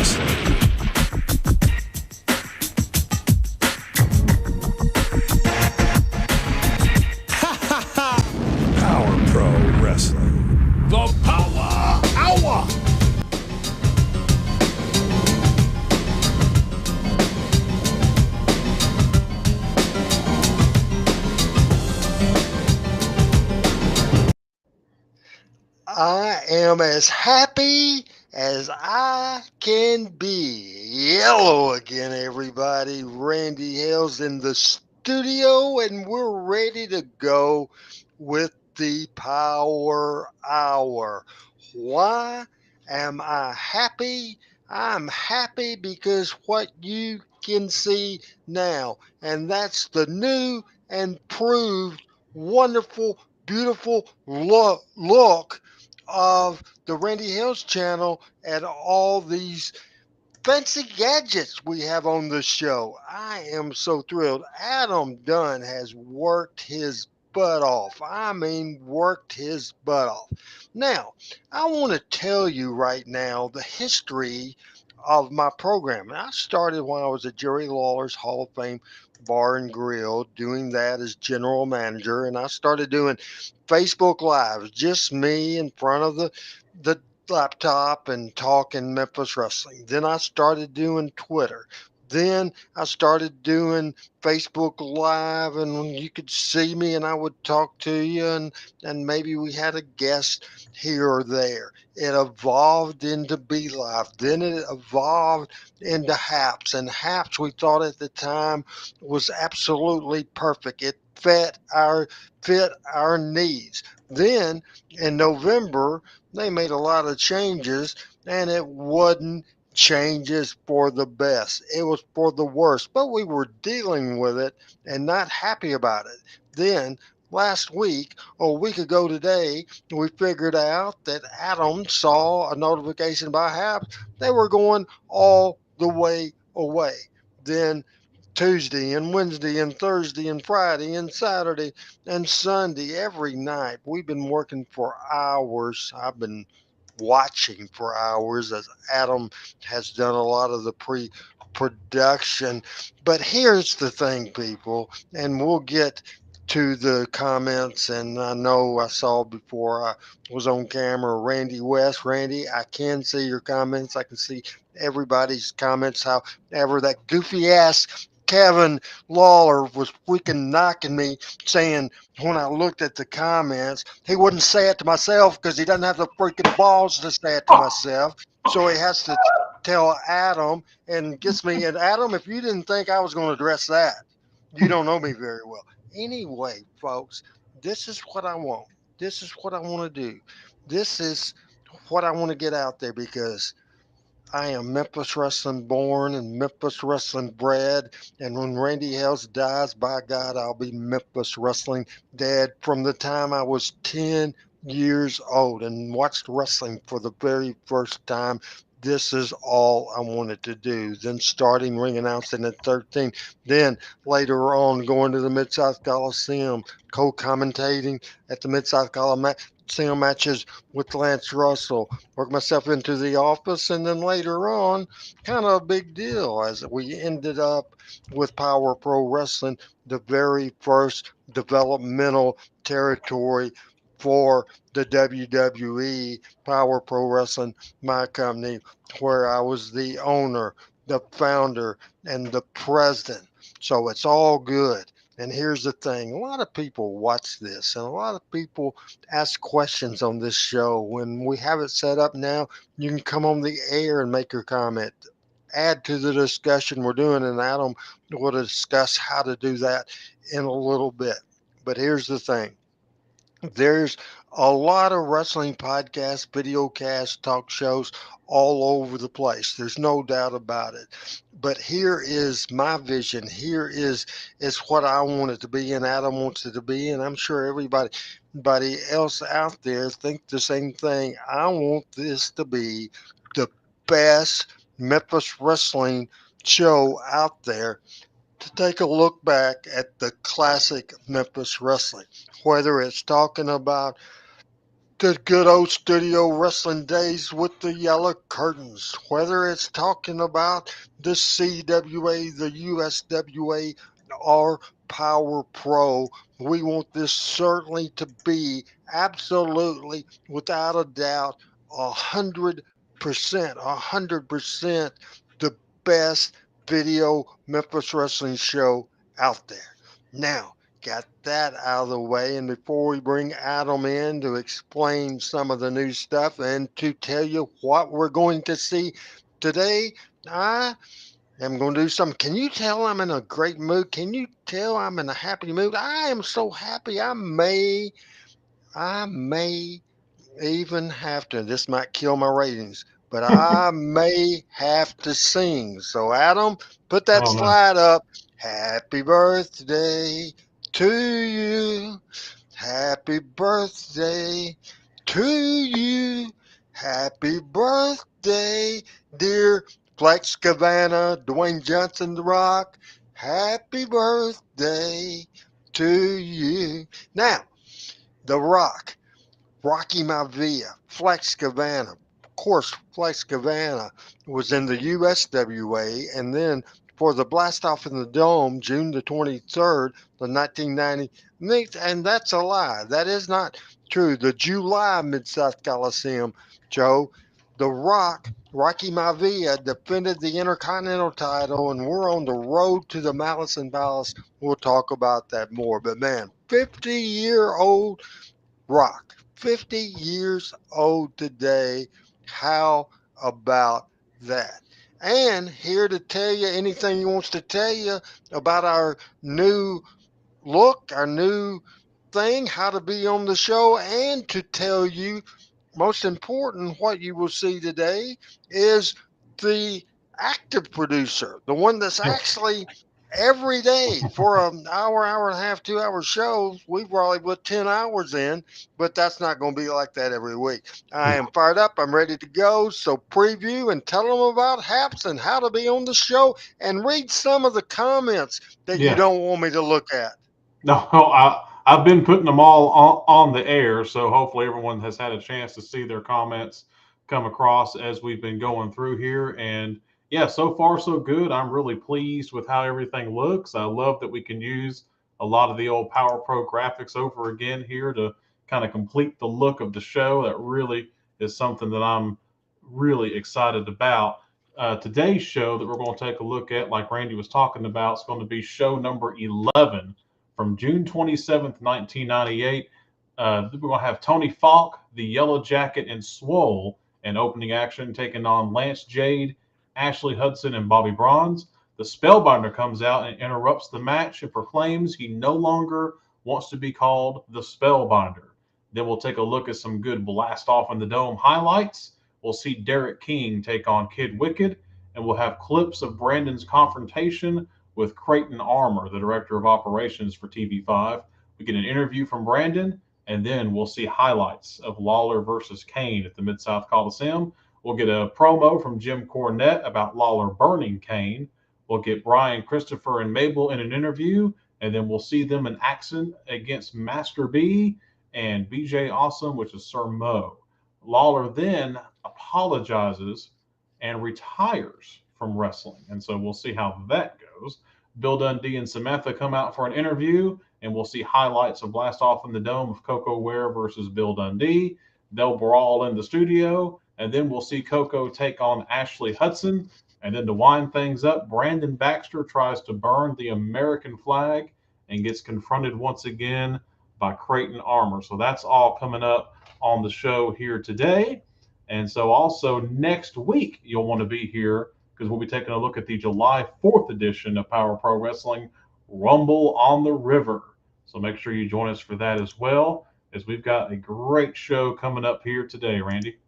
Wrestling. Power Pro Wrestling. The Power Hour. I am as happy as I can be. Yellow again, everybody. Randy Hales in the studio, and we're ready to go with the Power Hour. Why am I happy? I'm happy because what you can see now, and that's the new and proved wonderful, beautiful look of the Randy Hills channel and all these fancy gadgets we have on the show. I am so thrilled. Adam Dunn has worked his butt off. I mean, worked his butt off. Now, I want to tell you right now the history of my program. I started when I was at Jerry Lawler's Hall of Fame Bar and Grill, doing that as general manager, and I started doing Facebook Lives, just me in front of the laptop and talking Memphis wrestling. Then I started doing Twitter. Then I started doing Facebook Live, and you could see me and I would talk to you, and maybe we had a guest here or there. It evolved into Be Live. Then it evolved into Haps. And Haps, we thought at the time, was absolutely perfect. It fit our needs. Then in November, they made a lot of changes, and it wasn't changes for the best. It was for the worst, but we were dealing with it and not happy about it. Then last week, or a week ago today, we figured out that Adam saw a notification by Haps. They were going all the way away. Then Tuesday and Wednesday and Thursday and Friday and Saturday and Sunday, every night. We've been working for hours. I've been watching for hours as Adam has done a lot of the production. But here's the thing, people, and we'll get to the comments. And I know I saw before I was on camera Randy West. Randy, I can see your comments. I can see everybody's comments. However, that goofy ass Kevin Lawler was freaking knocking me, saying when I looked at the comments, he wouldn't say it to myself because he doesn't have the freaking balls to say it to myself. So he has to tell Adam and gets me. And Adam, if you didn't think I was going to address that, you don't know me very well. Anyway, folks, this is what I want. This is what I want to do. This is what I want to get out there because I am Memphis Wrestling born and Memphis Wrestling bred. And when Randy Hales dies, by God, I'll be Memphis Wrestling dead. From the time I was 10 years old and watched wrestling for the very first time, this is all I wanted to do. Then starting ring announcing at 13. Then later on going to the Mid-South Coliseum, co-commentating at the Mid-South Coliseum matches with Lance Russell, worked myself into the office, and then later on, kind of a big deal as we ended up with Power Pro Wrestling, the very first developmental territory for the WWE. Power Pro Wrestling, my company, where I was the owner, the founder, and the president. So it's all good. And here's the thing, a lot of people watch this, and a lot of people ask questions on this show. When we have it set up now, you can come on the air and make your comment. Add to the discussion we're doing, and Adam will discuss how to do that in a little bit. But here's the thing. There's a lot of wrestling podcasts, video casts, talk shows all over the place. There's no doubt about it. But here is my vision. Here is what I want it to be, and Adam wants it to be, and I'm sure everybody else out there think the same thing. I want this to be the best Memphis wrestling show out there, to take a look back at the classic Memphis wrestling, whether it's talking about The good old studio wrestling days with the yellow curtains. Whether it's talking about the CWA, the USWA, or Power Pro, we want this certainly to be absolutely, without a doubt, 100%, the best video Memphis wrestling show out there. Now, got that out of the way. And before we bring Adam in to explain some of the new stuff and to tell you what we're going to see today, I am going to do something. Can you tell I'm in a great mood? Can you tell I'm in a happy mood? I am so happy. I may even have to. This might kill my ratings, but I may have to sing. So, Adam, put that Oh no. slide up. Happy birthday to you. Happy birthday to you. Happy birthday, dear Flex Cavana, Dwayne Johnson, The Rock. Happy birthday to you. Now, The Rock. Rocky Maivia, Flex Cavana. Of course, Flex Cavana was in the USWA, and then for the blast off in the dome, June the 23rd, the 1990. And that's a lie. That is not true. The July Mid South Coliseum, Joe, The Rock, Rocky Maivia defended the Intercontinental title, and we're on the road to the Malice and Palace. We'll talk about that more. But man, 50-year-old Rock, 50 years old today. How about that? And here to tell you anything he wants to tell you about our new look, our new thing, how to be on the show, and to tell you, most important, what you will see today is the active producer, the one that's actually every day for an hour, hour and a half, 2 hour show. We probably put 10 hours in, but that's not going to be like that every week. I am fired up. I'm ready to go. So preview and tell them about Haps and how to be on the show and read some of the comments that you Yeah. don't want me to look at. No, I've been putting them all on the air, so hopefully everyone has had a chance to see their comments come across as we've been going through here. And yeah, so far so good. I'm really pleased with how everything looks. I love that we can use a lot of the old Power Pro graphics over again here to kind of complete the look of the show. That really is something that I'm really excited about. Today's show that we're going to take a look at, like Randy was talking about, is going to be show number 11 from June 27th, 1998. We're going to have Tony Falk, the Yellow Jacket, and Swole in opening action, taking on Lance Jade, Ashley Hudson, and Bobby Bronze. The Spellbinder comes out and interrupts the match and proclaims he no longer wants to be called the Spellbinder. Then we'll take a look at some good blast off in the dome highlights. We'll see Derek King take on Kid Wicked, and we'll have clips of Brandon's confrontation with Creighton Armour, the director of operations for TV5. We get an interview from Brandon, and then we'll see highlights of Lawler versus Kane at the Mid South Coliseum. We'll get a promo from Jim Cornette about Lawler burning Kane. We'll get Brian, Christopher, and Mabel in an interview, and then we'll see them in action against Master B and BJ Awesome, which is Sir Mo. Lawler then apologizes and retires from wrestling. And so we'll see how that goes. Bill Dundee and Samantha come out for an interview, and we'll see highlights of Blast Off in the Dome of Coco Ware versus Bill Dundee. They'll brawl in the studio, and then we'll see Coco take on Ashley Hudson. And then to wind things up, Brandon Baxter tries to burn the American flag and gets confronted once again by Creighton Armour. So that's all coming up on the show here today. And so also next week, you'll want to be here because we'll be taking a look at the July 4th edition of Power Pro Wrestling Rumble on the River. So make sure you join us for that as well, as we've got a great show coming up here today, Randy.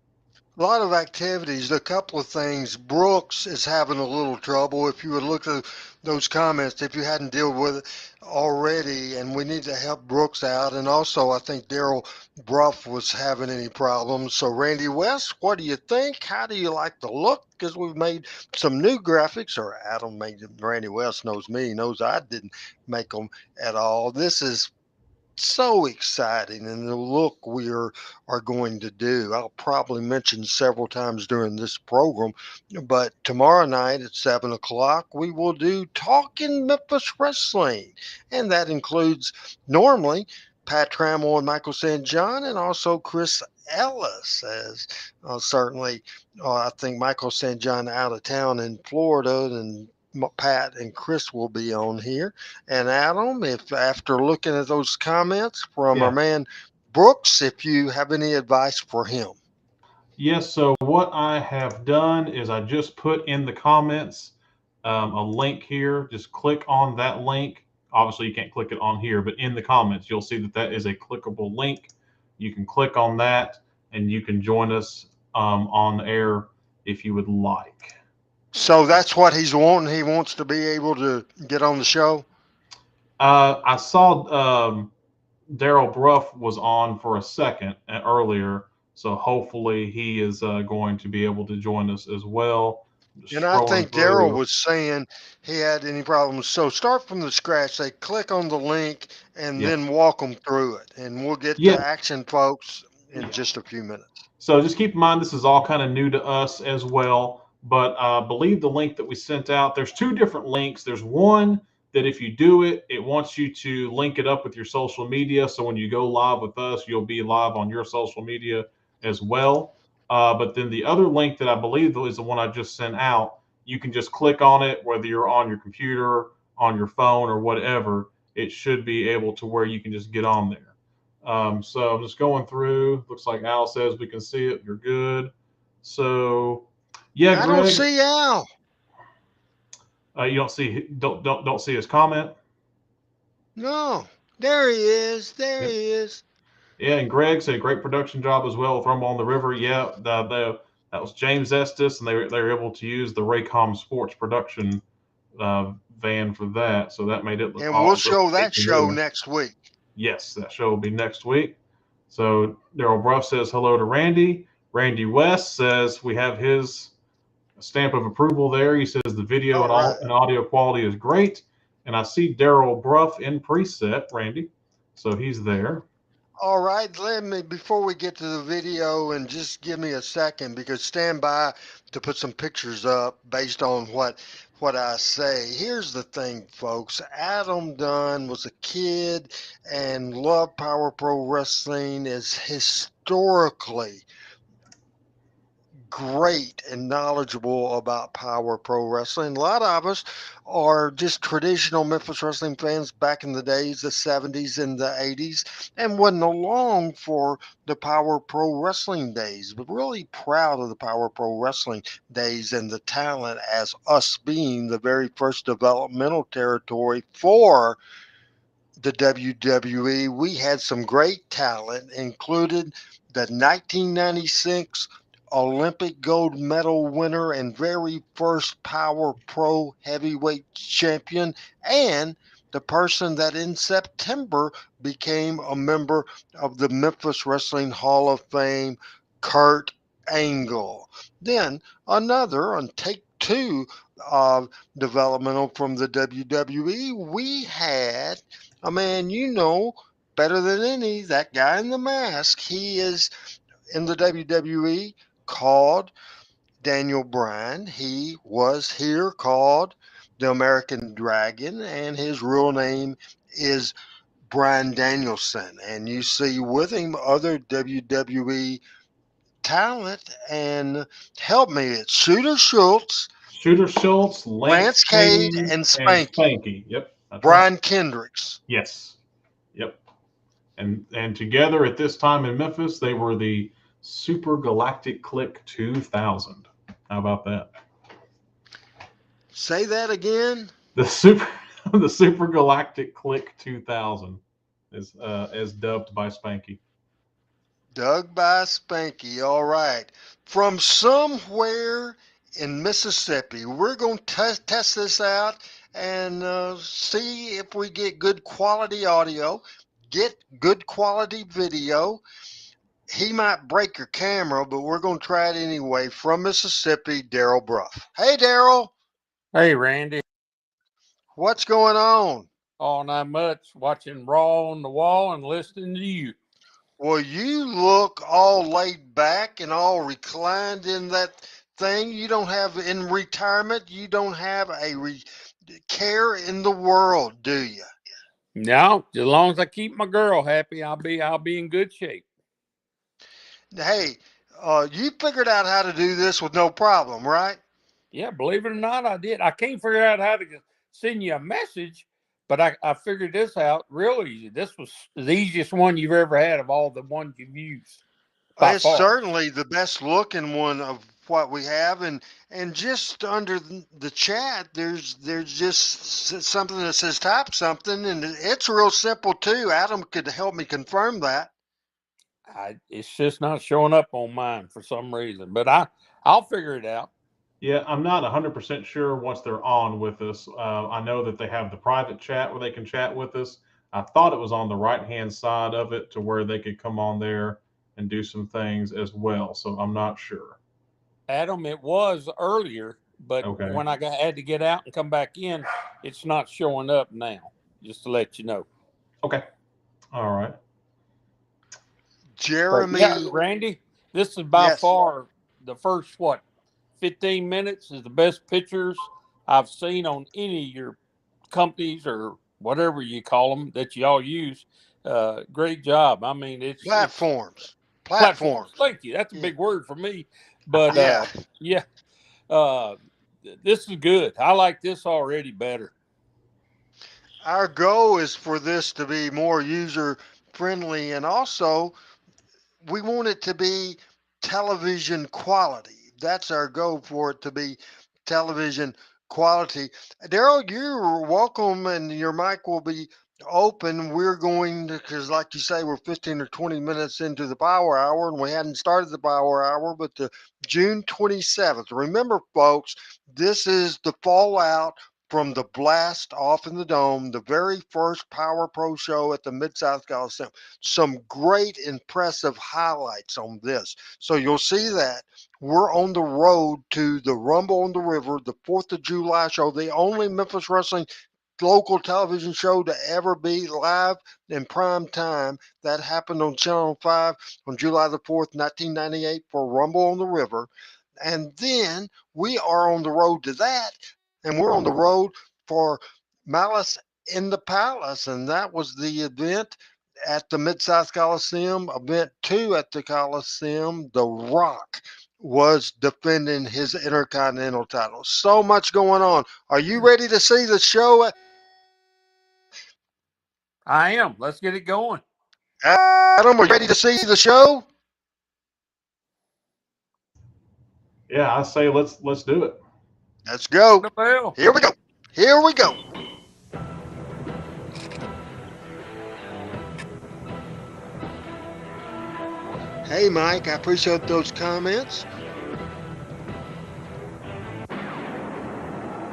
A lot of activities. A couple of things. Brooks is having a little trouble. If you would look at those comments, if you hadn't dealt with it already, and we need to help Brooks out. And also, I think Daryl Bruff was having any problems. So, Randy West, what do you think? How do you like the look? Because we've made some new graphics, or Adam made them. Randy West knows me, knows I didn't make them at all. This is so exciting, and the look are going to do. I'll probably mention several times during this program, but tomorrow night at 7 o'clock we will do Talking Memphis Wrestling, and that includes normally Pat Trammell and Michael St. John, and also Chris Ellis, as certainly I think Michael St. John out of town in Florida, and Pat and Chris will be on here. And Adam, if after looking at those comments from our Yeah. man Brooks, if you have any advice for him. Yes. So what I have done is I just put in the comments a link here. Just click on that link. Obviously, you can't click it on here, but in the comments, you'll see that that is a clickable link. You can click on that and you can join us on air if you would like. So that's what he's wanting. He wants to be able to get on the show. I saw Daryl Bruff was on for a second earlier, so hopefully he is going to be able to join us as well. Just And I scrolling think Daryl through. was saying he had any problems. So start from the scratch. They click on the link and Yeah, then walk them through it. And we'll get yeah, to action, folks, in yeah. just a few minutes. So just keep in mind this is all kind of new to us as well. But I believe the link that we sent out, there's two different links. There's one that if you do it, it wants you to link it up with your social media. So when you go live with us, you'll be live on your social media as well. But then the other link that I believe is the one I just sent out, you can just click on it, whether you're on your computer, on your phone, or whatever. It should be able to where you can just get on there. So I'm just going through. Looks like Al says we can see it. You're good. So, yeah, I don't Greg, see Al. you don't see his comment. No. There he is. There Yep. he is. Yeah, and Greg said great production job as well with Rumble on the River. Yeah, that was James Estes, and they were able to use the Raycom Sports production van for that, so that made it look And we'll awesome. show that Even show more. next week. Yes, that show will be next week. So Daryl Bruff says hello to Randy. Randy West says we have his stamp of approval there. He says the video All and right. all and audio quality is great. And I see Daryl Bruff in preset, Randy. So he's there. All right, let me before we get to the video, and just give me a second because stand by to put some pictures up based on what I say. Here's the thing, folks. Adam Dunn was a kid and loved Power Pro Wrestling, is historically great and knowledgeable about Power Pro Wrestling. A lot of us are just traditional Memphis Wrestling fans back in the days, the 70s and the 80s, and wasn't along for the Power Pro Wrestling days, but really proud of the Power Pro Wrestling days and the talent as us being the very first developmental territory for the WWE. We had some great talent, included the 1996 Olympic gold medal winner and very first Power Pro heavyweight champion, and the person that in September became a member of the Memphis Wrestling Hall of Fame, Kurt Angle. Then another on take two of developmental from the WWE, we had a man you know better than any, that guy in the mask. He is in the WWE called Daniel Bryan. He was here called the American Dragon, and his real name is Bryan Danielson. And you see with him other WWE talent, and help me, it's Shooter Schultz, Shooter Schultz, Lance Lance Cade, Kane, and and Spanky. Spanky. Yep, that's right. Brian Kendricks. Yes. Yep. And together at this time in Memphis, they were the Super Galactic Click 2000. How about that? Say that again. The super the Super Galactic Click 2000 is as dubbed by Spanky. Doug by Spanky. All right. From somewhere in Mississippi, we're going to test this out and see if we get good quality audio, get good quality video. He might break your camera, but we're going to try it anyway. From Mississippi, Daryl Bruff. Hey, Daryl, Hey, Randy. what's going on? Oh, not much. Watching Raw on the wall and listening to you. Well, you look all laid back and all reclined in that thing. You don't have in retirement. You don't have a care in the world, do you? No, as long as I keep my girl happy, I'll be in good shape. Hey, you figured out how to do this with no problem, right? Yeah, believe it or not, I did. I can't figure out how to send you a message, but I figured this out real easy. This was the easiest one you've ever had of all the ones you've used by It's far. certainly the best looking one of what we have, and just under the chat, there's just something that says type something, and it's real simple too. Adam could help me confirm that. It's just not showing up on mine for some reason, but I'll figure it out. Yeah, I'm not 100% sure once they're on with us. I know that they have the private chat where they can chat with us. I thought it was on the right hand side of it to where they could come on there and do some things as well. So I'm not sure. Adam, it was earlier, but Okay. when had to get out and come back in, it's not showing up now. Just to let you know. Okay. All right. But yeah, Jeremy, Randy, this is by yes, far the first 15 minutes is the best pictures I've seen on any of your companies or whatever you call them that y'all use. Great job. I mean, it's platforms, platforms. platforms. Thank you. That's a Yeah, big word for me, but yeah. yeah, uh, this is good. I like this already better. Our goal is for this to be more user friendly, and also we want it to be television quality. That's our goal, for it to be television quality. Daryl, you're welcome, and your mic will be open. We're going to, because like you say, we're 15 or 20 minutes into the power hour, and we hadn't started the power hour, but the June 27th. Remember, folks, this is the fallout from the blast off in the dome, the very first Power Pro show at the Mid South Coliseum. Some great, impressive highlights on this. So you'll see that we're on the road to the Rumble on the River, the 4th of July show, the only Memphis Wrestling local television show to ever be live in prime time. That happened on Channel 5 on July the 4th, 1998 for Rumble on the River. And then we are on the road to that, and we're on the road for Malice in the Palace, and that was the event at the Mid South Coliseum. Event two at the Coliseum, The Rock was defending his Intercontinental title. So much going on. Are you ready to see the show? I am. Let's get it going. Adam, are you ready to see the show? Yeah, I say let's do it. Let's Ring go. the bell. Here we go. Here we go. Hey, Mike, I appreciate those comments.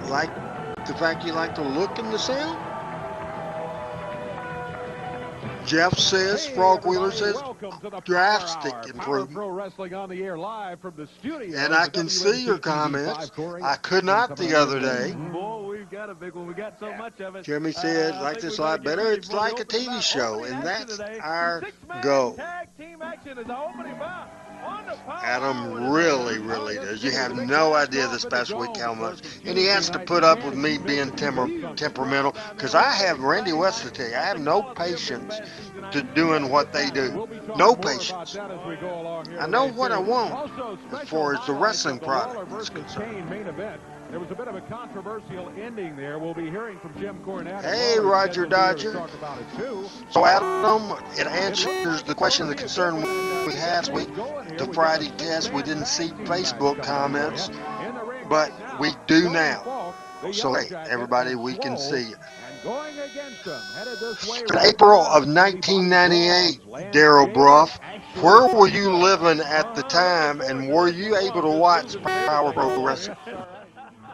Like the fact you like the look and the sound? Jeff says, Hey Frog Wheeler everybody, says, welcome to the Power drastic Hour. Power improvement. Pro Wrestling on the air live from the And studios I of can see your WMC TV comments. 5 Corey. I could Been not coming the on here other for day. boy, we've got a big one. We got so much of it. Jeremy said, I like think this we a better lot get better. ready It's for the like a opening TV bout. show, Opening and action that's today. our Six-man goal. tag team action is the opening bout on the Power Hour Adam today. really Yes, does. You indeed. have The big no blast idea off this in the past week dome, how of course, much. from And he Tuesday has to night. put up with Man, me you missed being it. You see some temperamental, surprise down because there. A I lot of have Randy exciting West to night tell you, I at have the no Coliseum this patience past Tuesday night. to We doing had a good what they time, and do. we'll be talking No more about patience. that as we go along here I know today, what I too. want Also, as special far as the highlights wrestling of the Lawler product is versus concerned. Kane main event. There was a bit of a controversial ending there. We'll be hearing from Jim Cornette, and Hey, Lawler Roger scheduled to be here to Dodger. talk about it, too. So, Adam, it It looks answers like the it's going question, to the be a good concern one, and we to had get this things week. going here, The we got a Friday test, we six-man didn't see tag team match Facebook coming up for you. comments, In the ring but right now, we do Tony now. Falk, the So, Yellow hey, Jacket, everybody, and we can Swole. see you. And going against them, headed this way In right April now, of Sweaty Bobby 1998, Jones, Lance Daryl Gator, Bruff, Ashley where were you Barca. living at the Looking time, forward and to were this you one. able Well, to I'm just watch losing fair Power today, Pro Corey. Wrestling?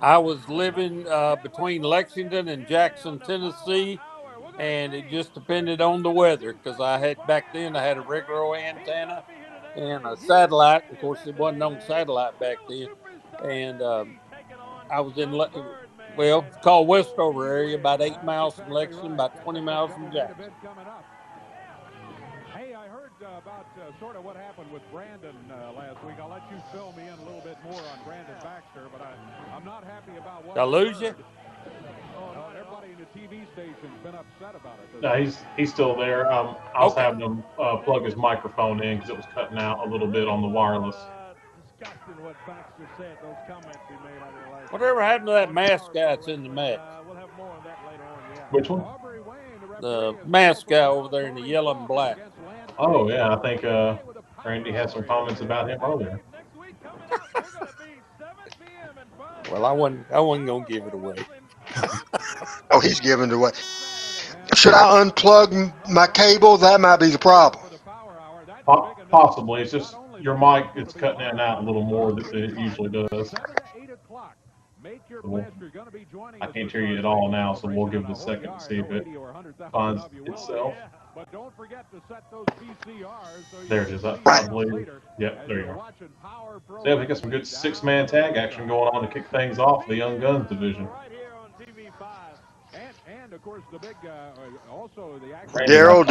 I was living between Lexington and Jackson, Tennessee, and it just depended on the weather because back then I had a regular antenna and a satellite. Of course, it wasn't on satellite back then, and I was in Well, it's called Westover area, about 8 miles from Lexington, about 20 miles from Jackson. Hey, I heard about sort of what happened with Brandon last week. I'll let you fill me in a little bit more on Brandon Baxter, but I'm not happy about what Did I lose you? Everybody in the TV station's been upset about it. No, he's still there. I was having him plug his microphone in because it was cutting out a little bit on the wireless. Disgusting what Baxter said, those comments he made on your last. Whatever happened to that mask guy that's in the match? We'll have more on that later on, yeah. Which one? The mask guy over there in the yellow and black. Oh, yeah, I think Randy had some comments about him earlier. Well, I wasn't going to give it away. Oh, he's giving it away. Should I unplug my cable? That might be the problem. Possibly. It's just your mic, it's cutting in and out a little more than it usually does. So I can't hear you at all now, so we'll give it a second to see if it finds itself. There it is. I believe. Yep, there you are. So yeah, we got some good six-man tag action going on to kick things off the Young Guns division. And of course the big also the Daryl,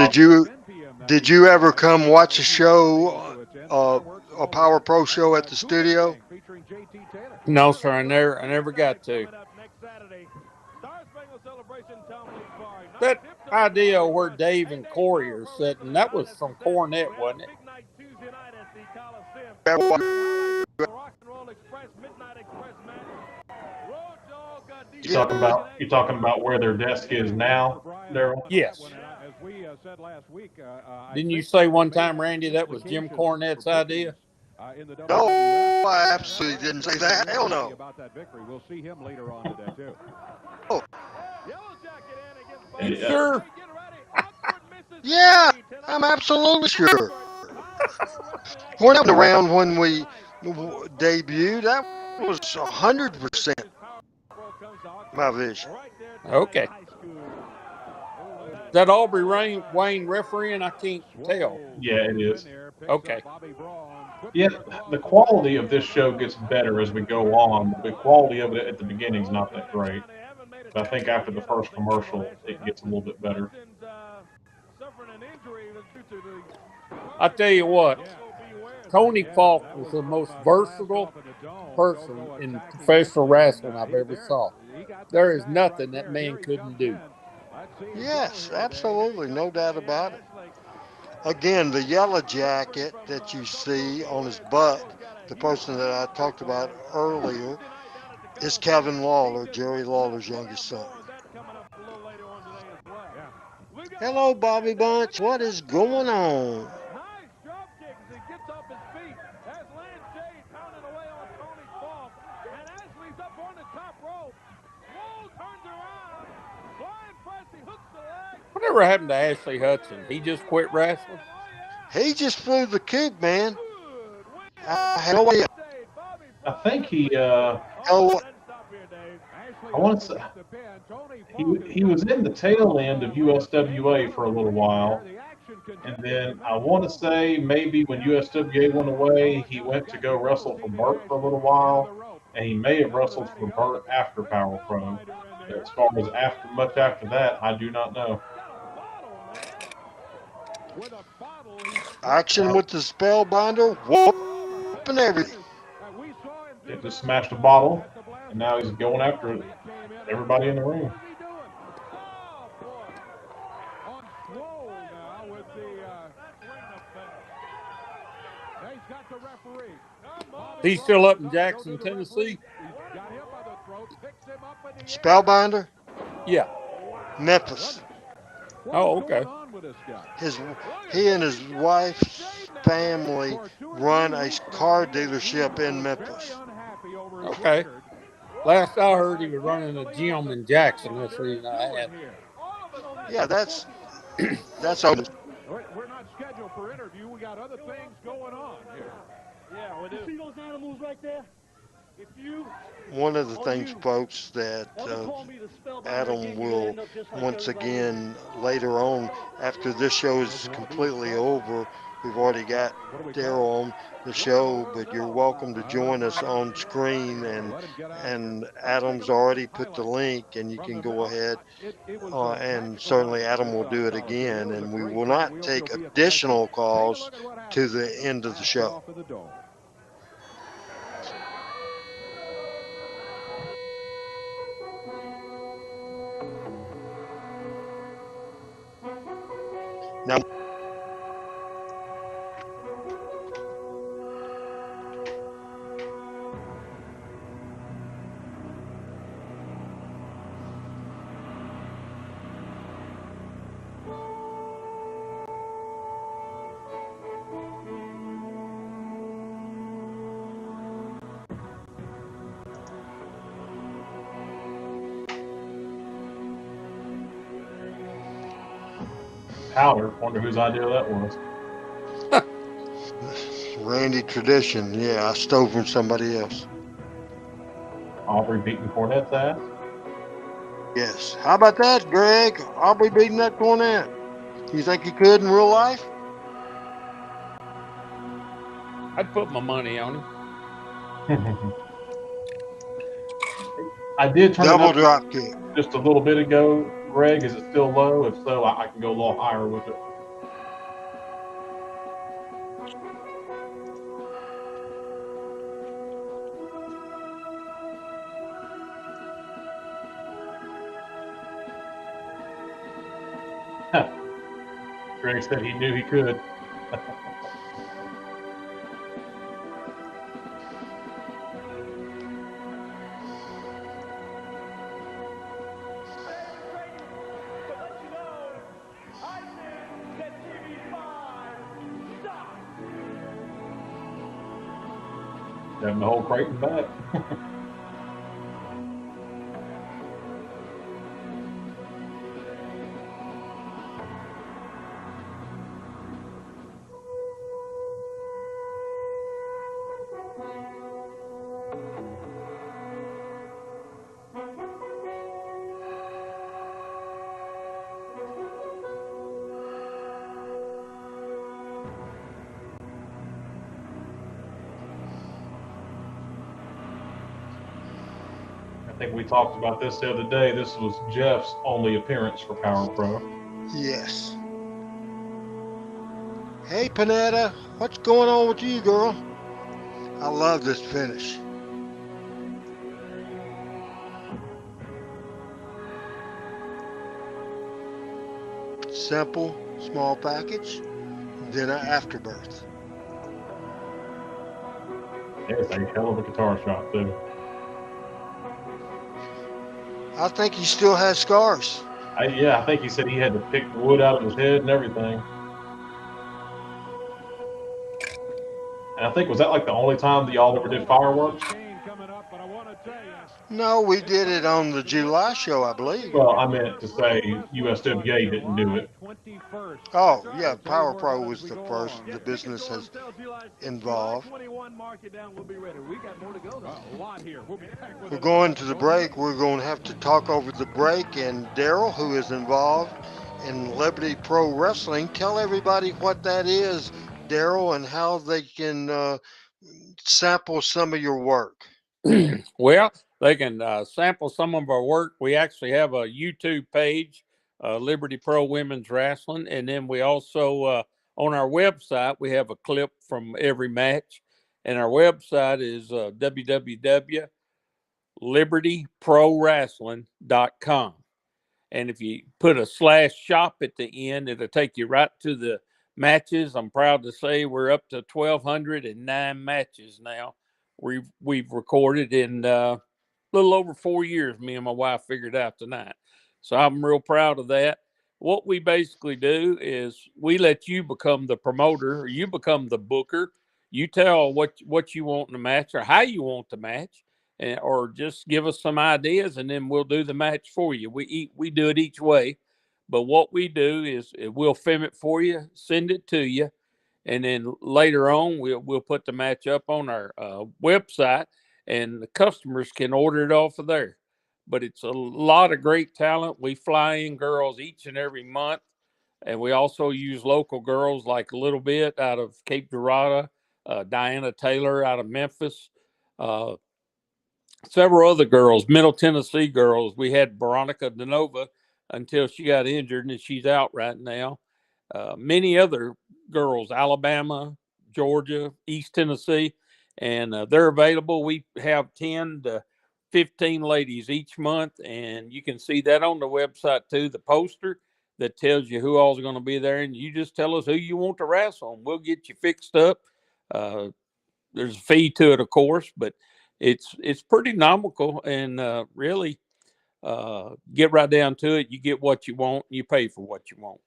did you ever come watch a show, a Power Pro show at the studio? No, sir, I never got to. That idea where Dave and Corey are sitting, that was from Cornette, wasn't it? You talking about where their desk is now, Daryl? Yes. As we said last week, didn't you say one time, Randy, that was Jim Cornette's idea? No, I absolutely didn't say that. Hell no. About that victory, we'll see him later on today too. Oh. Sure. Yeah, I'm absolutely sure. We're not around when we debuted. That was 100% my vision. Okay. That Aubrey Wayne refereeing, I can't tell. Yeah, it is. Okay. Yeah, the quality of this show gets better as we go on. The quality of it at the beginning is not that great. But I think after the first commercial, it gets a little bit better. I tell you what, Tony Falk was the most versatile person in professional wrestling I've ever saw. There is nothing that man couldn't do. Yes, absolutely, no doubt about it. Again, the yellow jacket that you see on his butt, the person that I talked about earlier, is Kevin Lawler, Jerry Lawler's youngest son. Hello, Bobby Bunch. What is going on? Whatever happened to Ashley Hudson? He just quit wrestling? He just flew the coop, man. I had no idea. I think he. Oh, I want to say he was in the tail end of USWA for a little while, and then I want to say maybe when USWA went away, he went to go wrestle for Burt for a little while, and he may have wrestled for Burt after Power Pro. But as far as much after that, I do not know. Action with the spellbinder, whoop and everything. It just smashed a bottle, and now he's going after everybody in the room. He's still up in Jackson, Tennessee? Spellbinder? Yeah. Memphis. Oh, okay. He and his wife's family run a car dealership in Memphis. Okay. Last I heard, he was running a gym in Jackson. That's the reason I had. Yeah, that's open. We're not scheduled for interview. We got other things going on here. Yeah, we do. See those animals right there? If you One of the things, folks, that Adam will once again later on, after this show is completely over, We've already got Daryl on the show, but you're welcome to join us on screen. And Adam's already put the link, and you can go ahead. And certainly Adam will do it again, and we will not take additional calls to the end of the show. Now, Powder. Wonder whose idea that was. Randy Tradition, yeah, I stole from somebody else. Aubrey beating Cornette's ass. Yes. How about that, Greg? Aubrey beating that Cornette. You think he could in real life? I'd put my money on him. I did turn Double it up drop kick. just a little bit ago. Greg, is it still low? If so, I can go a little higher with it. Greg said he knew he could. Having the whole Creighton back. I think we talked about this the other day. This was Jeff's only appearance for Power Pro. Yes. Hey, Panetta, what's going on with you, girl? I love this finish. Simple, small package, then an afterbirth. It's a hell of a guitar shot, too. I think he still has scars. I think he said he had to pick the wood out of his head and everything. And I think, was that like the only time that y'all ever did fireworks? No, we did it on the July show, I believe. Well, I meant to say USWA didn't do it. Oh, yeah, Power Pro was the first the business has involved. We're going to the break. We're going to have to talk over the break. And Daryl, who is involved in Liberty Pro Wrestling, tell everybody what that is, Daryl, and how they can sample some of your work. Well, they can sample some of our work. We actually have a YouTube page, Liberty Pro Women's Wrestling, and then we also on our website we have a clip from every match, and our website is www.libertyprowrestling.com. And if you put a /shop at the end, it'll take you right to the matches. I'm proud to say we're up to 1,209 matches now. We've recorded in a little over 4 years. Me and my wife figured out tonight, so I'm real proud of that. What we basically do is we let you become the promoter, or you become the booker. You tell what you want in the match or how you want the match, or just give us some ideas, and then we'll do the match for you. We do it each way, but what we do is we'll film it for you, send it to you, and then later on we'll put the match up on our website, and the customers can order it off of there. But it's a lot of great talent. We fly in girls each and every month, And we also use local girls like a little bit out of Cape Girardeau, Diana Taylor out of Memphis, uh, several other girls, Middle Tennessee girls. We had Veronica DeNova until she got injured, and she's out right now. Many other girls, Alabama, Georgia, East Tennessee, and they're available. We have 10 to 15 ladies each month, and you can see that on the website too, the poster that tells you who all's going to be there, and you just tell us who you want to wrestle, and we'll get you fixed up. There's a fee to it, of course, but it's pretty nomical, and really get right down to it. You get what you want, you pay for what you want.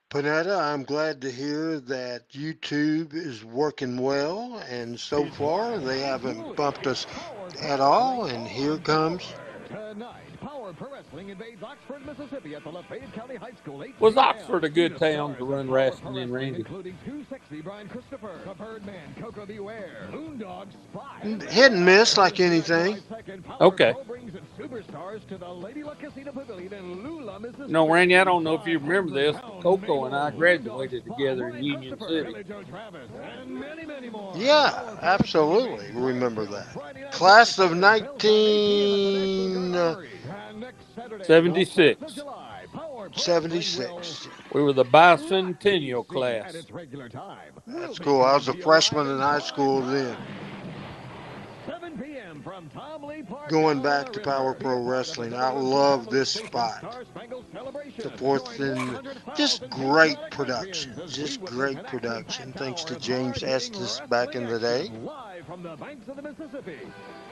Panetta, I'm glad to hear that YouTube is working well, and so far they haven't bumped us at all. And here comes. Tonight, Power Pro Wrestling invades Oxford, Mississippi at the Lafayette County High School. 8 Was p.m. Oxford a good town to run wrestling in, Randy? Including 260 Brian Christopher, the Birdman, Coco Beware, Boondog Spot. Hit and miss like anything. Okay. Brings its superstars to the Lady La Casita Pavilion in Lula, Mississippi. No, Randy, I don't know if you remember this, but Coco and I graduated together in Union City. Yeah, absolutely. Remember that. Class of 1976. 76. We were the bicentennial class. That's cool. I was a freshman in high school then. 7 p.m. from Tom Lee Park. Going back to Power Pro Wrestling, I love this spot. The fourth and just great production. Just great production. Thanks to James Estes back in the day. Live from the banks of the Mississippi.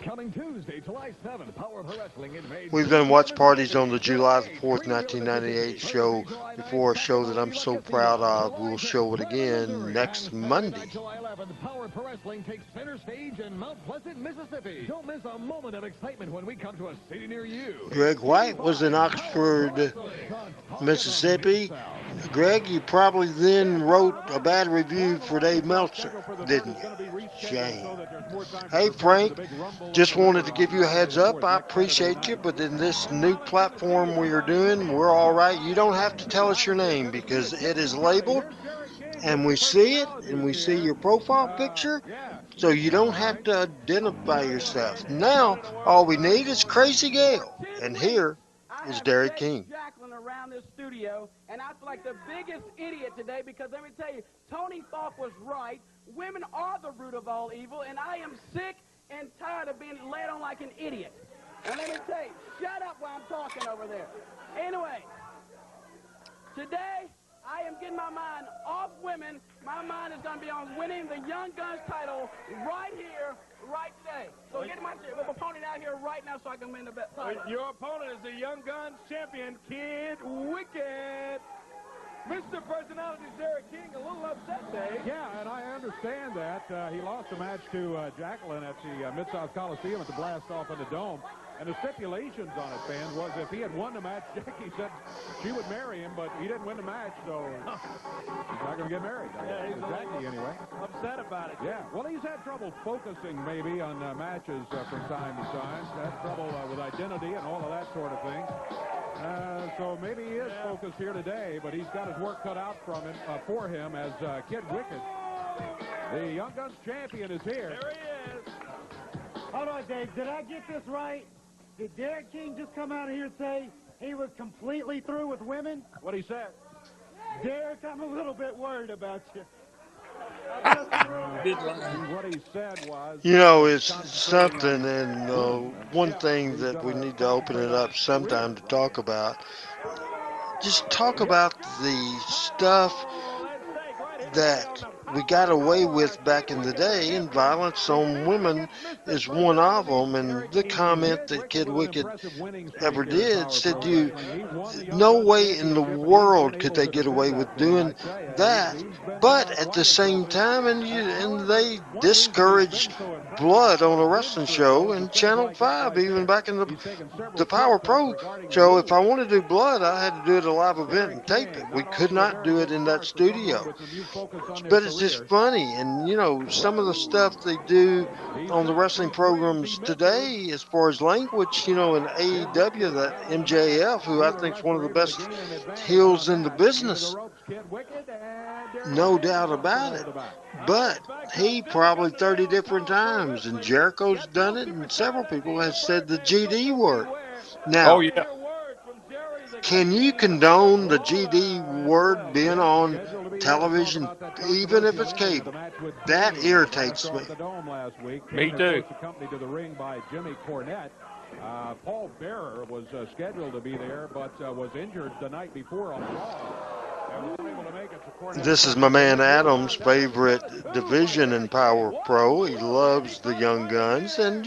Coming Tuesday, July 7th, Power Pro Wrestling invades. We've done watch parties on the July the 4th, 1998 show before, a show that I'm so proud of. We'll show it again next Monday. July 11th, Power Pro Wrestling takes center stage in Mount Pleasant, Mississippi. Don't miss a moment of excitement when we come to a city near you. Greg White was in Oxford, Mississippi. Greg, you probably then wrote a bad review for Dave Meltzer, didn't you? Shame. Hey, Frank, just wanted to give you a heads up. I appreciate you, but in this new platform we are doing, we're all right. You don't have to tell us your name because it is labeled, and we see it, and we see your profile picture, so you don't have to identify yourself. Now, all we need is Crazy Gale, and here is Derek King. Around this studio, and I feel like the biggest idiot today because let me tell you, Tony Falk was right. Women are the root of all evil, and I am sick and tired of being led on like an idiot. And let me tell you, shut up while I'm talking over there. Anyway, today I am getting my mind off women. My mind is going to be on winning the Young Guns title right here, right today. So get my opponent out here right now so I can win the title. Your opponent is the Young Guns champion, Kid Wicked. Mr. Personality's Derek King, a little upset today. Yeah, and I understand that. He lost a match to Jacqueline at the Mid-South Coliseum at the Blast-Off in the Dome. And the stipulations on it, fans, was if he had won the match, Jackie said she would marry him, but he didn't win the match, so he's not going to get married. Yeah, he's Jackie, anyway. Upset about it. Yeah, well, he's had trouble focusing maybe on matches from time to time. Had trouble with identity and all of that sort of thing. So maybe he is focused here today, but he's got his work cut out from him for him as Kid Wicked. The Young Guns champion is here. There he is. Hold on, Dave. Did I get this right? Did Derek King just come out of here and say he was completely through with women? What he said? Derek, I'm a little bit worried about you. What he said was... You know, it's something, and one thing that we need to open it up sometime to talk about, just talk about the stuff that we got away with back in the day, and violence on women is one of them. And the comment that Kid Wicked ever did said, no way in the world could they get away with doing that. But at the same time, and they discouraged blood on a wrestling show in Channel 5, even back in the Power Pro show. If I wanted to do blood, I had to do it at a live event and tape it. We could not do it in that studio. But it's just funny. And, some of the stuff they do on the wrestling programs today, as far as language, in AEW, that MJF, who I think is one of the best heels in the business, no doubt about it. But he probably 30 different times, and Jericho's done it, and several people have said the GD word. Oh Now, yeah. can you condone the GD word being on television, even if it's cable? That irritates me. Me too. Accompanied to the ring by Jimmy Cornette. Paul Bearer was scheduled to be there, but was injured the night before on Raw. This is my man Adam's favorite division in Power Pro. He loves the Young Guns. And,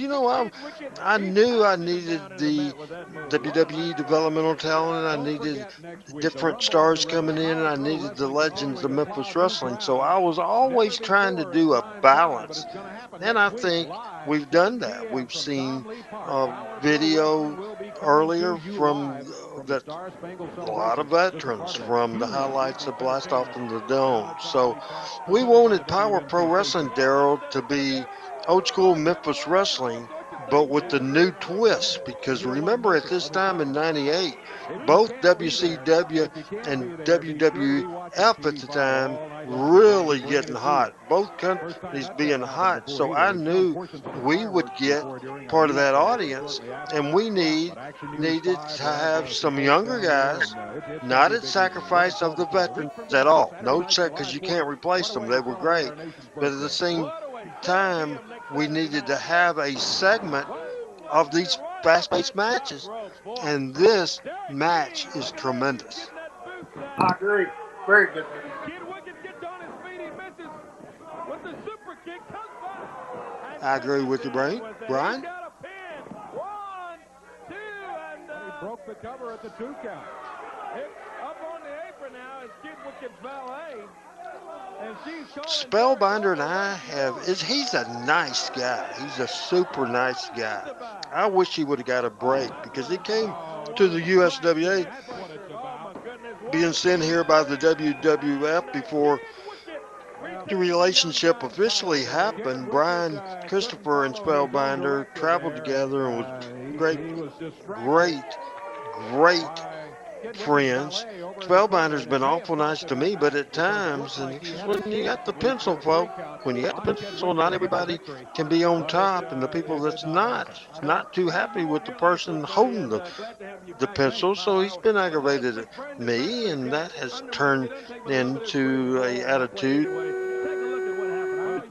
I knew I needed the WWE developmental talent. I needed different stars coming in, and I needed the legends of Memphis Wrestling. So I was always trying to do a balance. And I think we've done that. We've seen video earlier from that a lot of veterans from the highlights of Blast Off in the Dome. So we wanted Power Pro Wrestling, Daryl, to be old school Memphis Wrestling, but with the new twist. Because remember, at this time in '98, both WCW and WWF at the time really getting hot. Both companies being hot. So I knew we would get part of that audience, and we needed to have some younger guys, not at sacrifice of the veterans at all. No, because you can't replace them. They were great. But at the same time, we needed to have a segment of these fast-paced matches. And this match is tremendous. I agree. Very good. Kid Wicket gets on his feet. He misses with the super kick. Comes back. I agree with you, Brian. He's got a pin. 1, 2, and he broke the cover at the 2 count. Up on the apron now is Kid Wicket's valet. And Spellbinder and he's a nice guy. He's a super nice guy. I wish he would have got a break because he came to the USWA being sent here by the WWF before the relationship officially happened. Brian Christopher and Spellbinder traveled together and was great friends. Spellbinder's been awful nice to me, but at times, and when you got the pencil, folk, when you got the pencil, not everybody can be on top, and the people that's not too happy with the person holding the pencil, so he's been aggravated at me, and that has turned into a attitude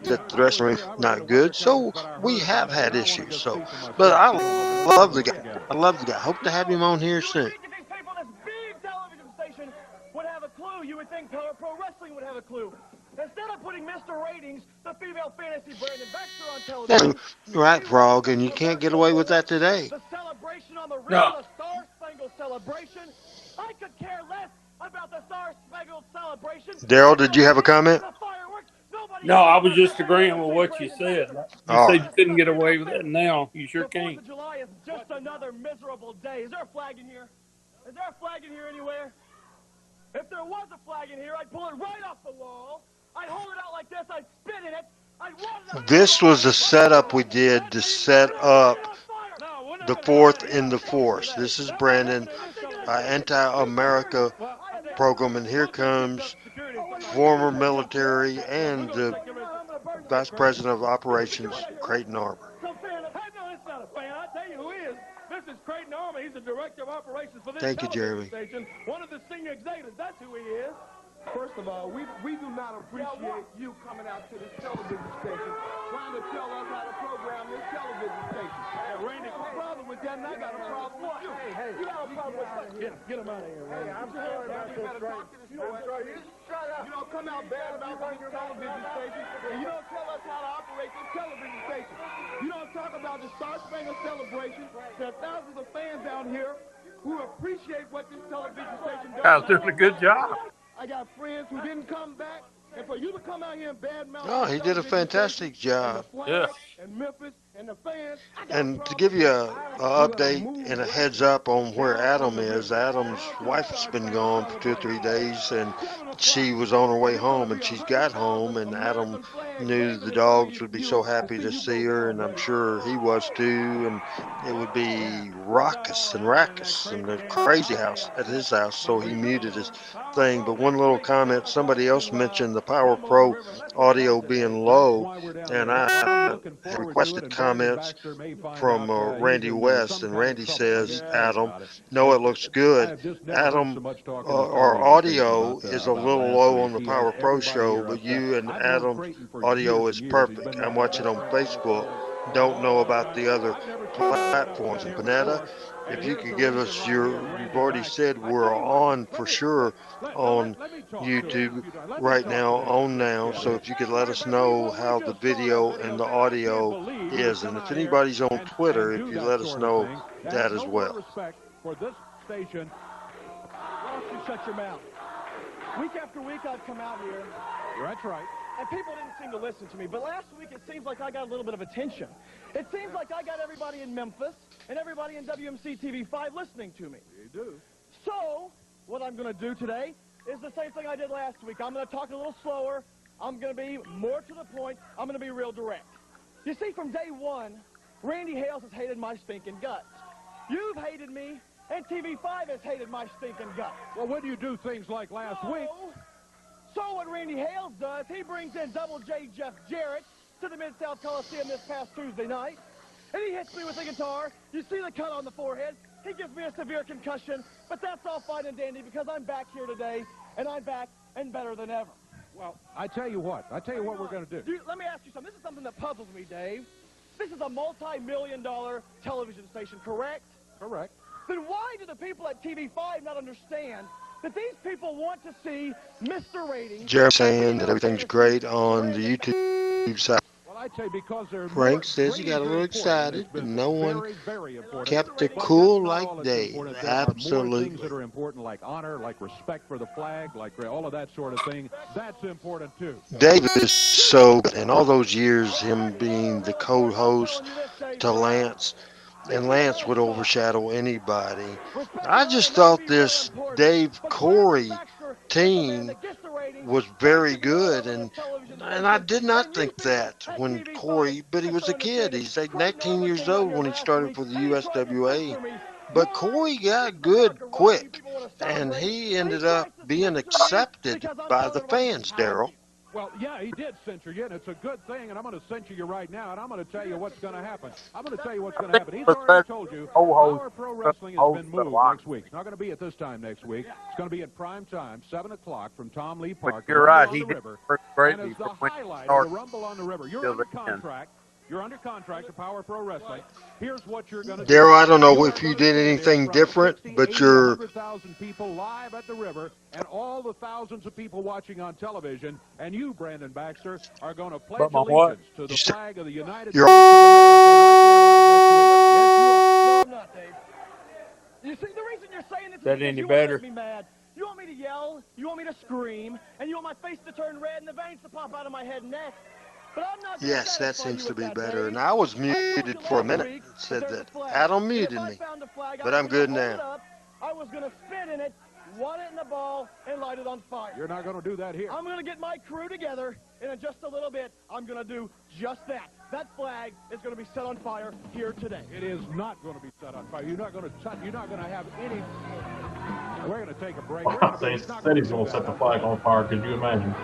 that the wrestling not good. So we have had issues. So, but I love the guy. I love the guy. Hope to have him on here soon. You would think Power Pro Wrestling would have a clue. Instead of putting Mr. Ratings, the female fantasy Brandon Baxter on television. That's right, Frog, and you can't get away with that today. The celebration on the regular Star Spangled Celebration. I could care less about the Star Spangled Celebration. Daryl, did you have a comment? No, I was just agreeing with what you said. You said you couldn't get away with it, and now you sure can. The 4th of July is just another miserable day. Is there a flag in here? Is there a flag in here anywhere? If there was a flag in here, I'd pull it right off the wall. I'd hold it out like this. I'd spit in it. This was a setup we did to set up the 4th in the Force. This is Brandon, anti-America program, and here comes former military and the Vice President of Operations, Creighton Arbor. This is Creighton Army. He's the director of operations for this Jeremy. Station. One of the senior executives. That's who he is. First of all, we do not appreciate you coming out to this television station trying to tell us how to program this television station. Hey, Randy, no problem with that, and I got a problem with you. Hey, you got a problem with what? Get him out of here, Randy. Hey, I'm sorry about this, right? You don't come out bad about this television station, and you don't tell us how to operate this television station. You don't talk about the Star Spangled Celebration. There are thousands of fans out here who appreciate what this television station does. I was doing a good job. I got friends who didn't come back, and for you to come out here and badmouth. Oh, he did a fantastic job. Yeah. And Memphis And the fans, And to give you a update and a heads up on where Adam is, Adam's wife's been gone for 2 or 3 days, and she was on her way home, and she's got home, and Adam knew the dogs would be so happy to see her, and I'm sure he was too, and it would be raucous and a crazy house at his house, so he muted his thing. But one little comment, somebody else mentioned the Power Pro audio being low, and I have requested comments from Randy West, and Randy says, Adam, no, it looks good. Adam, our audio is a little low on the Power Pro show, but you and Adam's audio is perfect. I'm watching on Facebook. Don't know about the other platforms. And Panetta, if you could give us you've already said we're on for sure on YouTube right now, on now. So if you could let us know how the video and the audio is. And if anybody's on Twitter, if you let us know that as well. Respect for this station. Why don't you shut your mouth? Week after week, I've come out here. That's right. And people didn't seem to listen to me. But last week, it seems like I got a little bit of attention. It seems like I got everybody in Memphis and everybody in WMC TV5 listening to me. You do. So, what I'm going to do today is the same thing I did last week. I'm going to talk a little slower. I'm going to be more to the point. I'm going to be real direct. You see, from day one, Randy Hales has hated my stinking guts. You've hated me, and TV5 has hated my stinking guts. Well, when you do things like last week... So what Randy Hales does, he brings in Double J Jeff Jarrett to the Mid-South Coliseum this past Tuesday night, and he hits me with the guitar. You see the cut on the forehead. He gives me a severe concussion, but that's all fine and dandy because I'm back here today, and I'm back and better than ever. Well, I tell you what we're going to do. Let me ask you something. This is something that puzzles me, Dave. This is a multi-million-dollar television station, correct? Correct. Then why do the people at TV5 not understand that these people want to see Mr. Ratings? Jeremy saying that everything's great on the YouTube side. Well, I'd say because they're Frank says he got a little excited, but no one very kept it cool like Dave. Absolutely. Things that are important, like honor, like respect for the flag, like all of that sort of thing. That's important too. Dave is so good, and all those years, him being the co-host to Lance, and Lance would overshadow anybody. I just thought this Dave Corey team was very good, and I did not think that when Corey, but he was a kid. He's like 19 years old when he started for the USWA. But Corey got good quick, and he ended up being accepted by the fans, Daryl. Well, yeah, he did censor you, and it's a good thing, and I'm going to censor you right now, and I'm going to tell you what's going to happen. He's already told you Power Pro Wrestling has been moved next week. It's not going to be at this time next week. It's going to be at prime time, 7 o'clock from Tom Lee Park. But you're right, he did great. And it's the highlight of the Rumble on the River. You're under contract. You're under contract to Power Pro Wrestling. Here's what you're going to do. Daryl, I don't know if you did anything different, but you're 100,000 people live at the river, and all the thousands of people watching on television, and you, Brandon Baxter, are going to pledge allegiance to the flag of the United States. No, I'm not, Dave. You see, the reason you're saying this is because you want to make me mad. You want me to yell, you want me to scream, and you want my face to turn red and the veins to pop out of my head and neck. Yes, that seems to be better. And I was muted for a minute. It said that Adam muted me, but I'm good now. I was going to spit in it, wad it in the ball, and light it on fire. You're not going to do that here. I'm going to get my crew together, and in just a little bit, I'm going to do just that. That flag is going to be set on fire here today. It is not going to be set on fire. You're not going to touch. You're not going to have any. We're going to take a break. They said he's going to set the flag on fire. Could you imagine?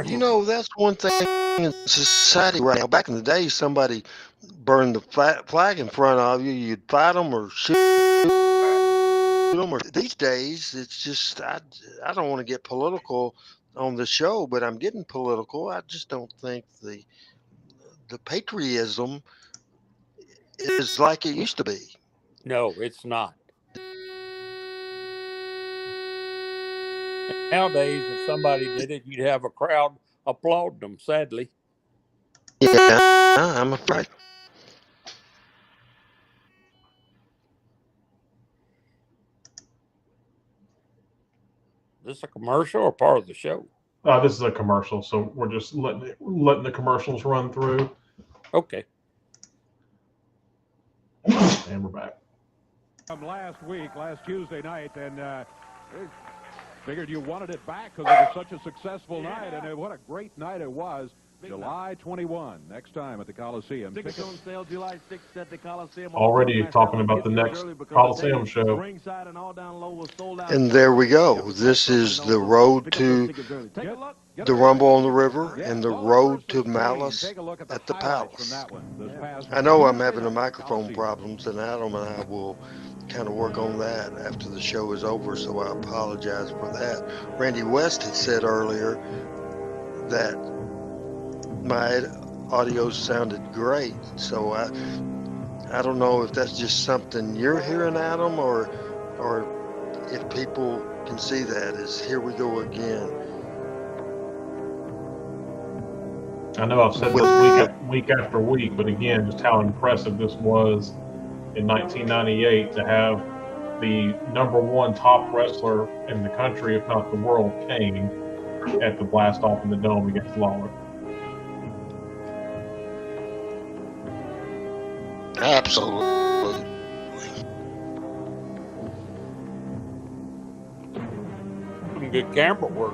You know, that's one thing in society right now. Back in the day, somebody burned the flag in front of you. You'd fight them or shoot them. Or these days, it's just, I don't want to get political on the show, but I'm getting political. I just don't think the patriotism is like it used to be. No, it's not. Nowadays, if somebody did it, you'd have a crowd applauding them, sadly. Yeah, I'm afraid. Is this a commercial or part of the show? This is a commercial, so we're just letting the commercials run through. Okay. And we're back. From last Tuesday night, and figured you wanted it back because it was such a successful night, and what a great night it was. July 21, next time at the Coliseum. Tickets on sale July 6th at the Coliseum. Already talking about the next Coliseum show. Ringside and all down low was sold out. And there we go. This is the road to the Rumble on the River and the road to Malice at the Palace. I know I'm having a microphone problems, and Adam and I will kind of work on that after the show is over, so I apologize for that. Randy West had said earlier that my audio sounded great, so I don't know if that's just something you're hearing, Adam, or if people can see that as here we go again. I know I've said this week after week, but again, just how impressive this was in 1998 to have the #1 top wrestler in the country, if not the world, Kane, at the blast off in the Dome against Lawler. Absolutely. Some good camera work.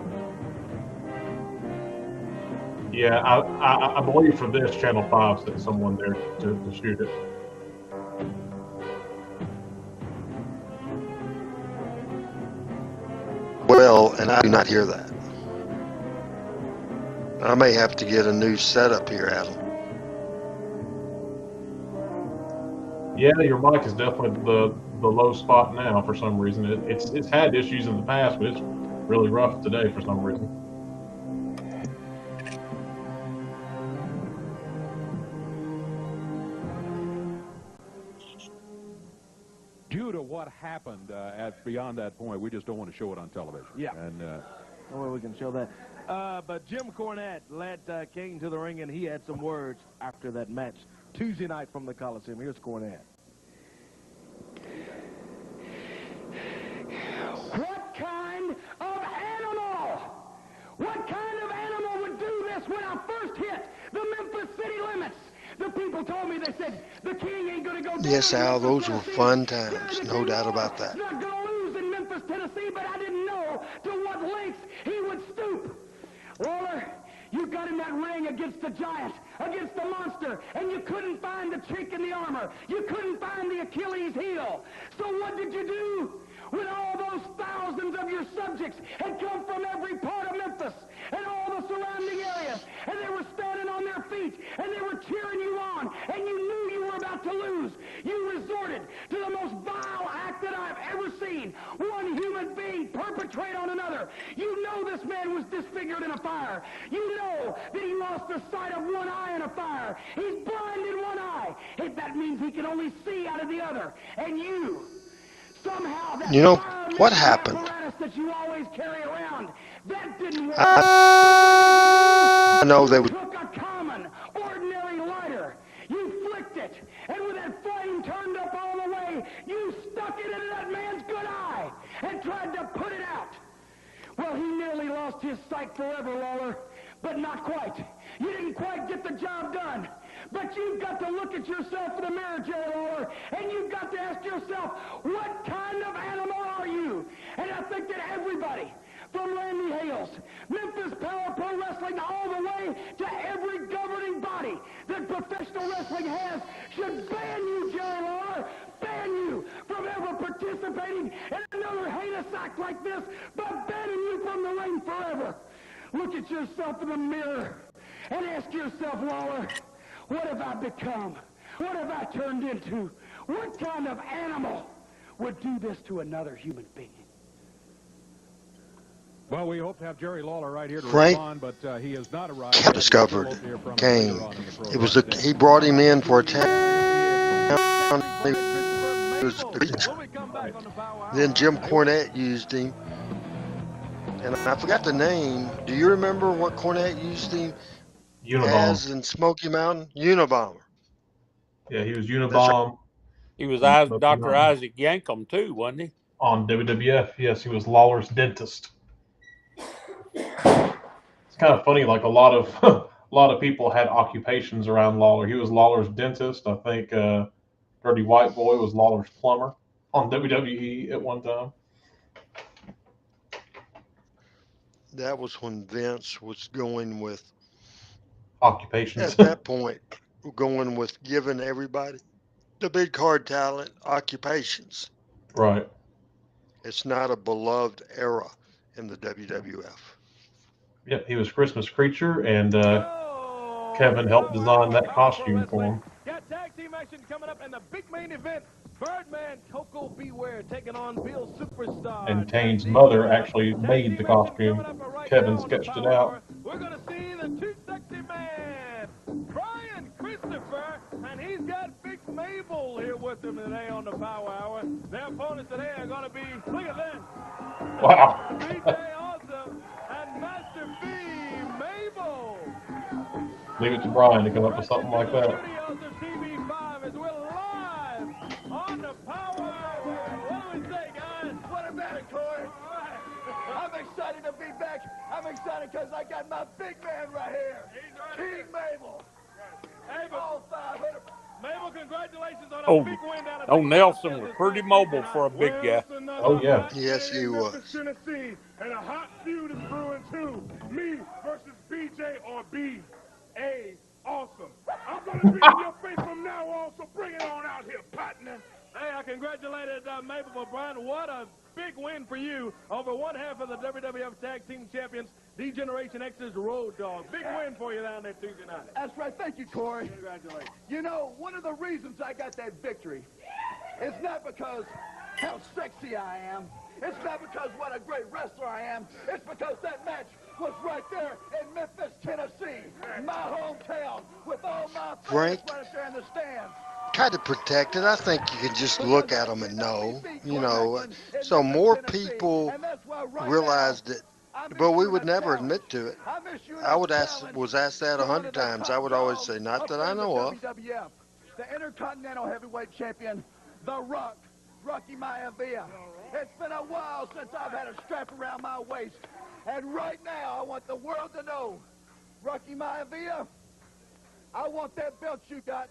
Yeah, I believe for this, Channel 5 sent someone there to shoot it. Well, and I do not hear that. I may have to get a new setup here, Adam. Yeah, your mic is definitely the low spot now for some reason. It's had issues in the past, but it's really rough today for some reason. Due to what happened at beyond that point, we just don't want to show it on television. Yeah. And no way we can show that. But Jim Cornette led King to the ring, and he had some words after that match Tuesday night from the Coliseum. Here's Cornette. What kind of animal? What kind of animal would do this when I first hit the Memphis city limits? The people told me, they said, the King ain't going to go down. Yes, Al, Memphis, those were Tennessee. fun times. No doubt about that. Not going to lose in Memphis, Tennessee, but I didn't know to what lengths he would stoop. Lawler, you got in that ring against the giant, against the monster, and you couldn't find the chink in the armor. You couldn't find the Achilles heel. So what did you do? When all those thousands of your subjects had come from every part of Memphis and all the surrounding areas, and they were standing on their feet, and they were cheering you on, and you knew you were about to lose, you resorted to the most vile act that I've ever seen one human being perpetrate on another. You know this man was disfigured in a fire. You know that he lost the sight of one eye in a fire. He's blind in one eye. That means he can only see out of the other. And you... somehow, that what happened? that you always carry around, that didn't work. I know they would. You took a common, ordinary lighter. You flicked it, and with that flame turned up all the way, you stuck it into that man's good eye and tried to put it out. Well, he nearly lost his sight forever, Lawler, but not quite. You didn't quite get the job done. But you've got to look at yourself in the mirror, Jerry Lawler, and you've got to ask yourself, what kind of animal are you? And I think that everybody, from Randy Hales, Memphis Power Pro Wrestling, all the way to every governing body that professional wrestling has, should ban you, Jerry Lawler, ban you from ever participating in another heinous act like this, but banning you from the ring forever. Look at yourself in the mirror and ask yourself, Lawler, what have I become? What have I turned into? What kind of animal would do this to another human being? well, we hope to have Jerry Lawler right here to Frank respond, but he has not arrived. Can't discovered Kane. It was he brought him in for a town. Then Jim Cornette used him, and I forgot the name. Do you remember what Cornette used him as in Smoky Mountain? Unabomber. Yeah, he was Unabomber. He was Dr. Isaac Yankum too, wasn't he? On WWF, yes, he was Lawler's dentist. It's kind of funny. Like a lot of a lot of people had occupations around Lawler. He was Lawler's dentist. I think Dirty White Boy was Lawler's plumber on WWE at one time. That was when Vince was going with, Occupations. at that point, going with giving everybody the big card talent occupations. Right. It's not a beloved era in the WWF. Yep. He was Christmas Creature, and Oh, Kevin helped design that Power Pro costume for Wrestling. him. Got tag team action coming up in the big main event. Birdman Coco Beware taking on Bill Superstar. And Tag Tane's team, mother actually tag made team the action costume. coming up right Kevin now on the sketched it Power out. Hour. We're going to see the Too Sexy Man, Brian Christopher, and he's got Big Mabel here with him today on the Power Hour. Their opponents today are going to be, look at this, Wow. BJ Awesome and Master B, Mabel. Leave it to Brian to come up with something like that. Studios of TV5 as we're live on the Power Hour. What do we say, guys? What about it, Corey? I'm excited to be back. I'm excited because I got my big man right here. King Mabel. Hey, All 500. Mabel, congratulations on a Oh, big win down at oh, Big Nelson Kansas was pretty City. mobile for a big guy. Oh, yeah. Yes, he was. Tennessee, and a hot feud is brewing too. Me versus BJ or B.A. Awesome. I'm going to be in your face from now on, so bring it on out here, partner. Hey, I congratulated Mabel O'Brien. What a big win for you over one half of the WWF Tag Team Champions, D-Generation X's Road Dogg. Big win for you down there Tuesday night. That's right. Thank you, Corey. Congratulations. You know, one of the reasons I got that victory is not because how sexy I am. It's not because what a great wrestler I am. It's because that match was right there in Memphis, Tennessee, my hometown, with all my fans Frank? right up there in the stands. Kind of protected. I think you can just look at them and know, you know. So more people realized it, but we would never admit to it. I was asked that 100 times. I would always say, not that I know of. WWF, the Intercontinental Heavyweight Champion, The Rock, Rocky Maivia. It's been a while since I've had a strap around my waist. And right now, I want the world to know, Rocky Maivia, I want that belt you got,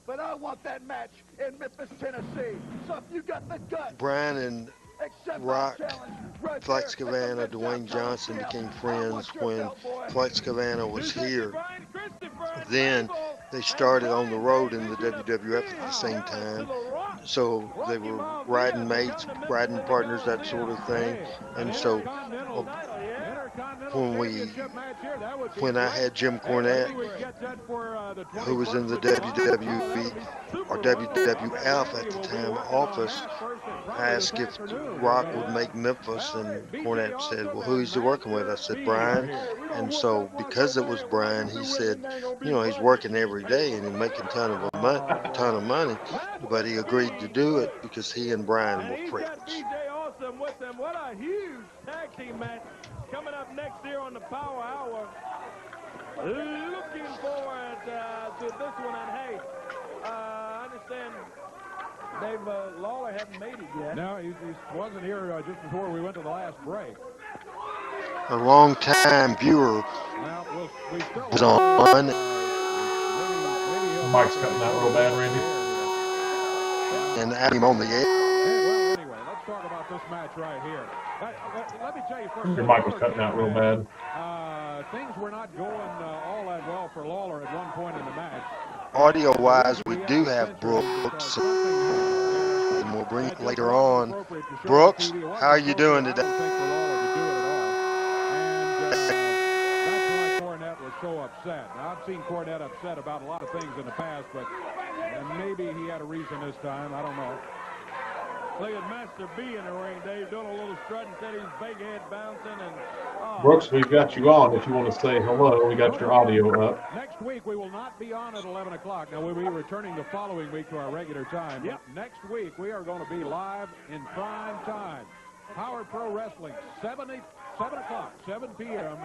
but I want that match in Memphis, Tennessee. So if you got the guts, Brian and accept my Rock, challenge right Flex there Cavana, at the Dwayne Mid-South Johnson Coliseum. became I friends want your when belt, boy. Flex Cavana was here. Brian Christopher and Then Mabel they and started on the Brian road in the making a WWF at the big same challenge time. to The Rock. So they were riding mates, riding partners, that sort of thing. And so when I had Jim Cornette, who was in the WWE or WWF at the time office, I asked if Rock would make Memphis, and Cornette said, well, who is he working with? I said, Brian. And so because it was Brian, he said, you know, he's working every day and he's making a ton of money, but he agreed to do it because he and Brian were He's friends. got BJ Awesome with them. What a huge tag team match coming up next year on the Power Hour. Looking forward to this one. And hey, I understand Dave Lawler hadn't made it yet. No, he wasn't here just before we went to the last break. A long-time viewer Now, we still was on. Mike's cutting out real bad, Randy. And had him on the air. Well, anyway, let's talk about this match right here. Let me tell you first. Your mic was cutting out real bad. Things were not going all that well for Lawler at one point in the match. Audio-wise, we do have Brooks, and we'll bring it later on. Brooks, how are you doing today? That's why Cornette was so upset. Now, I've seen Cornette upset about a lot of things in the past, but maybe he had a reason this time. I don't know. Look at Master B in the ring, Dave, doing a little strut and said he's big head bouncing. And Brooks, we've got you on. If you want to say hello, we got your audio up. Next week, we will not be on at 11 o'clock. Now, we'll be returning the following week to our regular time. Yep. But next week, we are going to be live in prime time. Power Pro Wrestling, 7 o'clock, 7 p.m.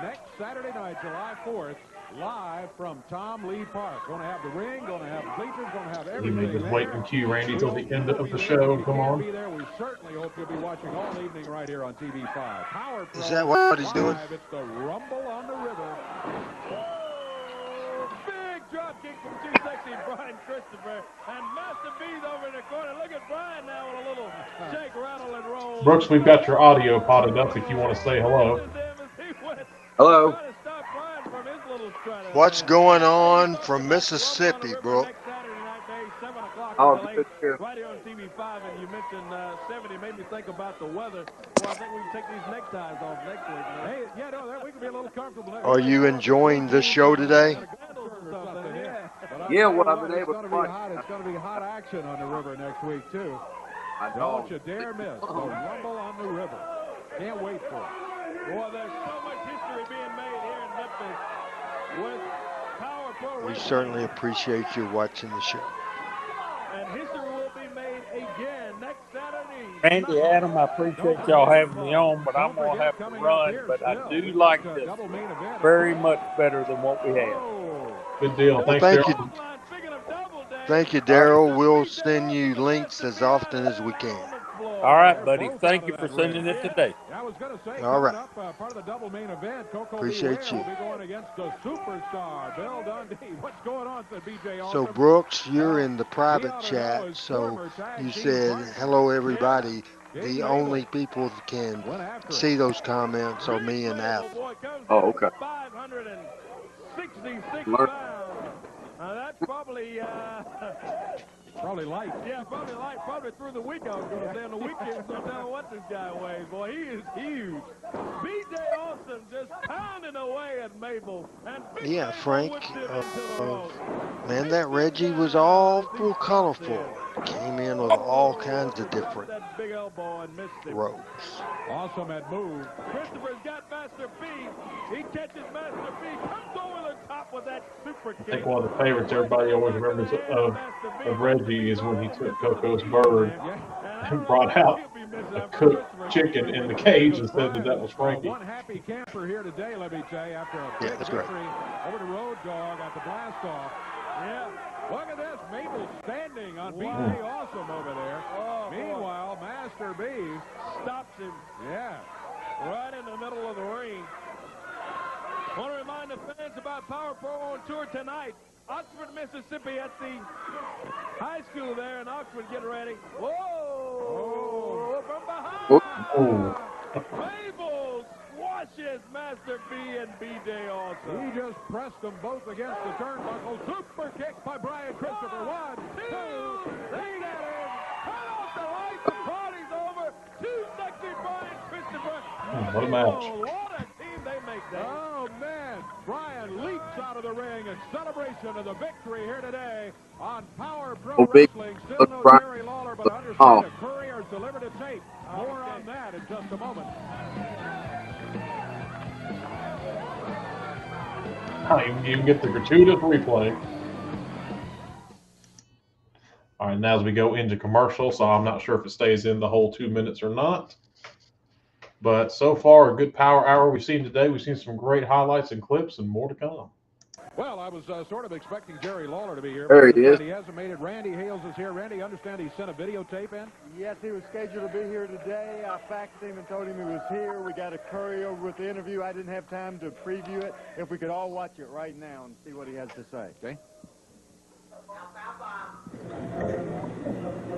next Saturday night, July 4th, live from Tom Lee Park. Going to have the ring, going to have bleachers, going to have You may everything just wait there. in queue, Randy, till the end of the If show. you Come can't on. be there, we certainly hope you'll be watching all evening right here on TV5. Power Pro. Is that what he's doing? Live, it's the Rumble on the River. Big drop kick from Too Sexy Brian Christopher. And Master B's over in the corner. Look at Brian now with a little shake, rattle, and roll. Brooks, we've got your audio potted up if you want to say hello. Hello. What's going on from Mississippi, bro? Oh, good here. Right here on TV5, and you mentioned 70 made me think about the weather. Well, I think we can take these neckties off next week. Man. Hey, yeah, no, we can be a little comfortable. Are you enjoying the show today? Yeah, well, I've been able to watch. It's going to be hot action on the river next week, too. I know. Don't you dare miss the Rumble on the River. Can't wait for it. Boy, there's so much history being made here in Memphis with Power Pro We Wrestling. certainly appreciate you watching the show. And history will be made again next Saturday. Randy, Adam, I appreciate y'all having me on, but I'm going to have to run. But I do like this very much better than what we had. Good deal. Thanks, Thank you. Daryl. Thank you, Daryl. We'll send you links as often as we can. All right, buddy. Thank you for sending it today. I was going to say, All right. up, part of the double main event, Coco Appreciate Beware you. will be going against the superstar, Bill Dundee. What's going on, said BJ So, Awesome. Brooks, you're in the private chat, so you said, hello, everybody. The only people that can see those comments are me and Al. Oh, okay. 566 Learn. pounds. That's probably Probably light. Yeah, probably light. Probably through the week. I was going to say on the weekend. Don't know what this guy weighs. Boy, he is huge. BJ Austin just pounding away at Mabel. And Big Yeah, Mabel Frank, whipped him into the ropes. man, that Reggie was awful colorful. Came in with all kinds of different That big elbow and missed him. ropes. Awesome had moved. Christopher's got Master B. He catches Master B. Comes over the top with that super kick. I think one of the favorites everybody always remembers of Reggie is when he took Coco's bird and brought out a cooked chicken in the cage and said that was Frankie. One happy camper here today, let me say, after a big that's right. victory over the Road Dog at the blast off. Yeah. Look at this, Mabel standing on BJ Awesome over there. Oh, Meanwhile, Master B stops him yeah. right in the middle of the ring. Want to remind the fans about Power Pro on tour tonight. Oxford, Mississippi at the high school there in Oxford. Get ready. Whoa! From behind. Oh. Mabel squashes Master B and BJ Awesome. He just pressed them both against the turnbuckle. Super kick by Brian Christopher. 1, 2, they got him. Cut off the light. The party's over. Too Sexy Brian Christopher. What a match. Oh, what a team they make that. Oh, man. Brian leaps out of the ring in celebration of the victory here today on Power Pro Oh, big. Wrestling. Still Look, no Brian. Jerry Lawler, but understand Oh. a courier's delivered a tape. More on that in just a moment. You can get the gratuitous replay. All right, now as we go into commercial, so I'm not sure if it stays in the whole 2 minutes or not. But so far, a good power hour we've seen today. We've seen some great highlights and clips and more to come. Well, I was sort of expecting Jerry Lawler to be here. There but he is. He hasn't made it. Randy Hales is here. Randy, understand he sent a videotape in? Yes, he was scheduled to be here today. I faxed him and told him he was here. We got a courier over with the interview. I didn't have time to preview it. If we could all watch it right now and see what he has to say. Okay.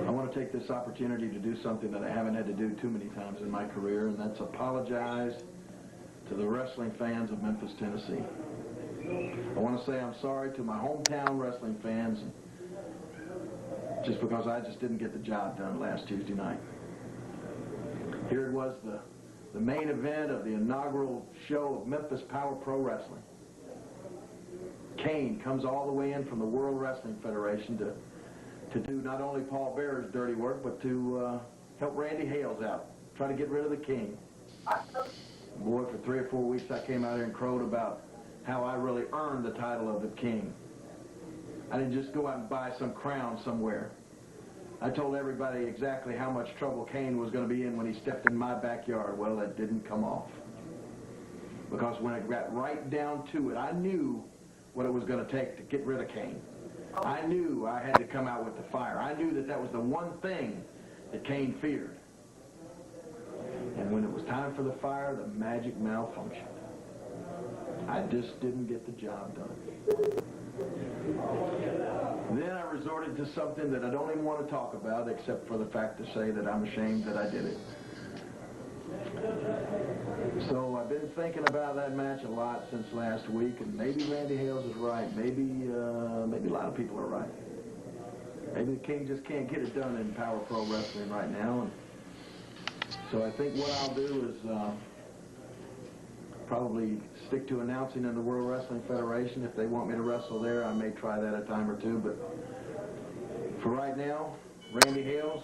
I want to take this opportunity to do something that I haven't had to do too many times in my career, and that's apologize to the wrestling fans of Memphis, Tennessee. I want to say I'm sorry to my hometown wrestling fans just because I just didn't get the job done last Tuesday night. Here it was, the main event of the inaugural show of Memphis Power Pro Wrestling. Kane comes all the way in from the World Wrestling Federation to do not only Paul Bearer's dirty work, but to help Randy Hales out, try to get rid of the King. Boy, for 3 or 4 weeks I came out here and crowed about how I really earned the title of the King. I didn't just go out and buy some crown somewhere. I told everybody exactly how much trouble Kane was going to be in when he stepped in my backyard. Well, that didn't come off. Because when it got right down to it, I knew what it was going to take to get rid of Kane. I knew I had to come out with the fire. I knew that that was the one thing that Kane feared. And when it was time for the fire, the magic malfunctioned. I just didn't get the job done. Then I resorted to something that I don't even want to talk about, except for the fact to say that I'm ashamed that I did it. So I've been thinking about that match a lot since last week, and maybe Randy Hales is right. Maybe a lot of people are right. Maybe the King just can't get it done in Power Pro Wrestling right now. And so I think what I'll do is probably stick to announcing in the World Wrestling Federation. If they want me to wrestle there, I may try that a time or two. But for right now, Randy Hales,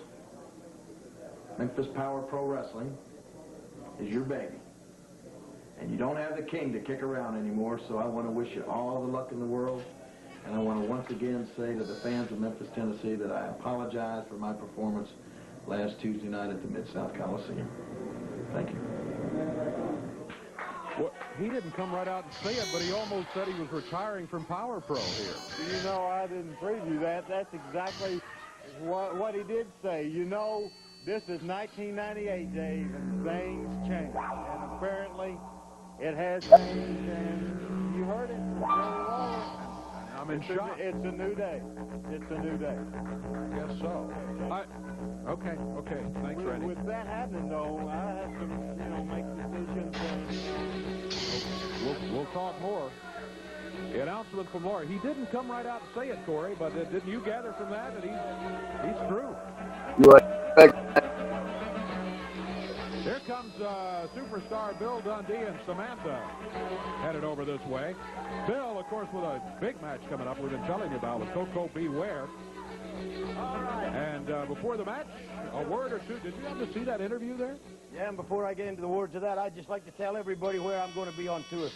Memphis Power Pro Wrestling is your baby. And you don't have the King to kick around anymore, so I want to wish you all the luck in the world. And I want to once again say to the fans of Memphis, Tennessee, that I apologize for my performance last Tuesday night at the Mid-South Coliseum. Thank you. Well, he didn't come right out and say it, but he almost said he was retiring from Power Pro here. You know, I didn't preview that. That's exactly what he did say. You know, this is 1998, Dave, and things change. And apparently, it has changed, and you heard it. I'm in shock. It's a new day. It's a new day. I guess so. Okay. Thanks, Randy. With that happening, though, I have to, make decisions. We'll talk more. The announcement from Laura. He didn't come right out and say it, Corey, but didn't you gather from that he's through? Here comes superstar Bill Dundee and Samantha headed over this way. Bill, of course, with a big match coming up we've been telling you about with Coco Beware. And before the match, a word or two. Did you have to see that interview there? Yeah, and before I get into the words of that, I'd just like to tell everybody where I'm going to be on tour.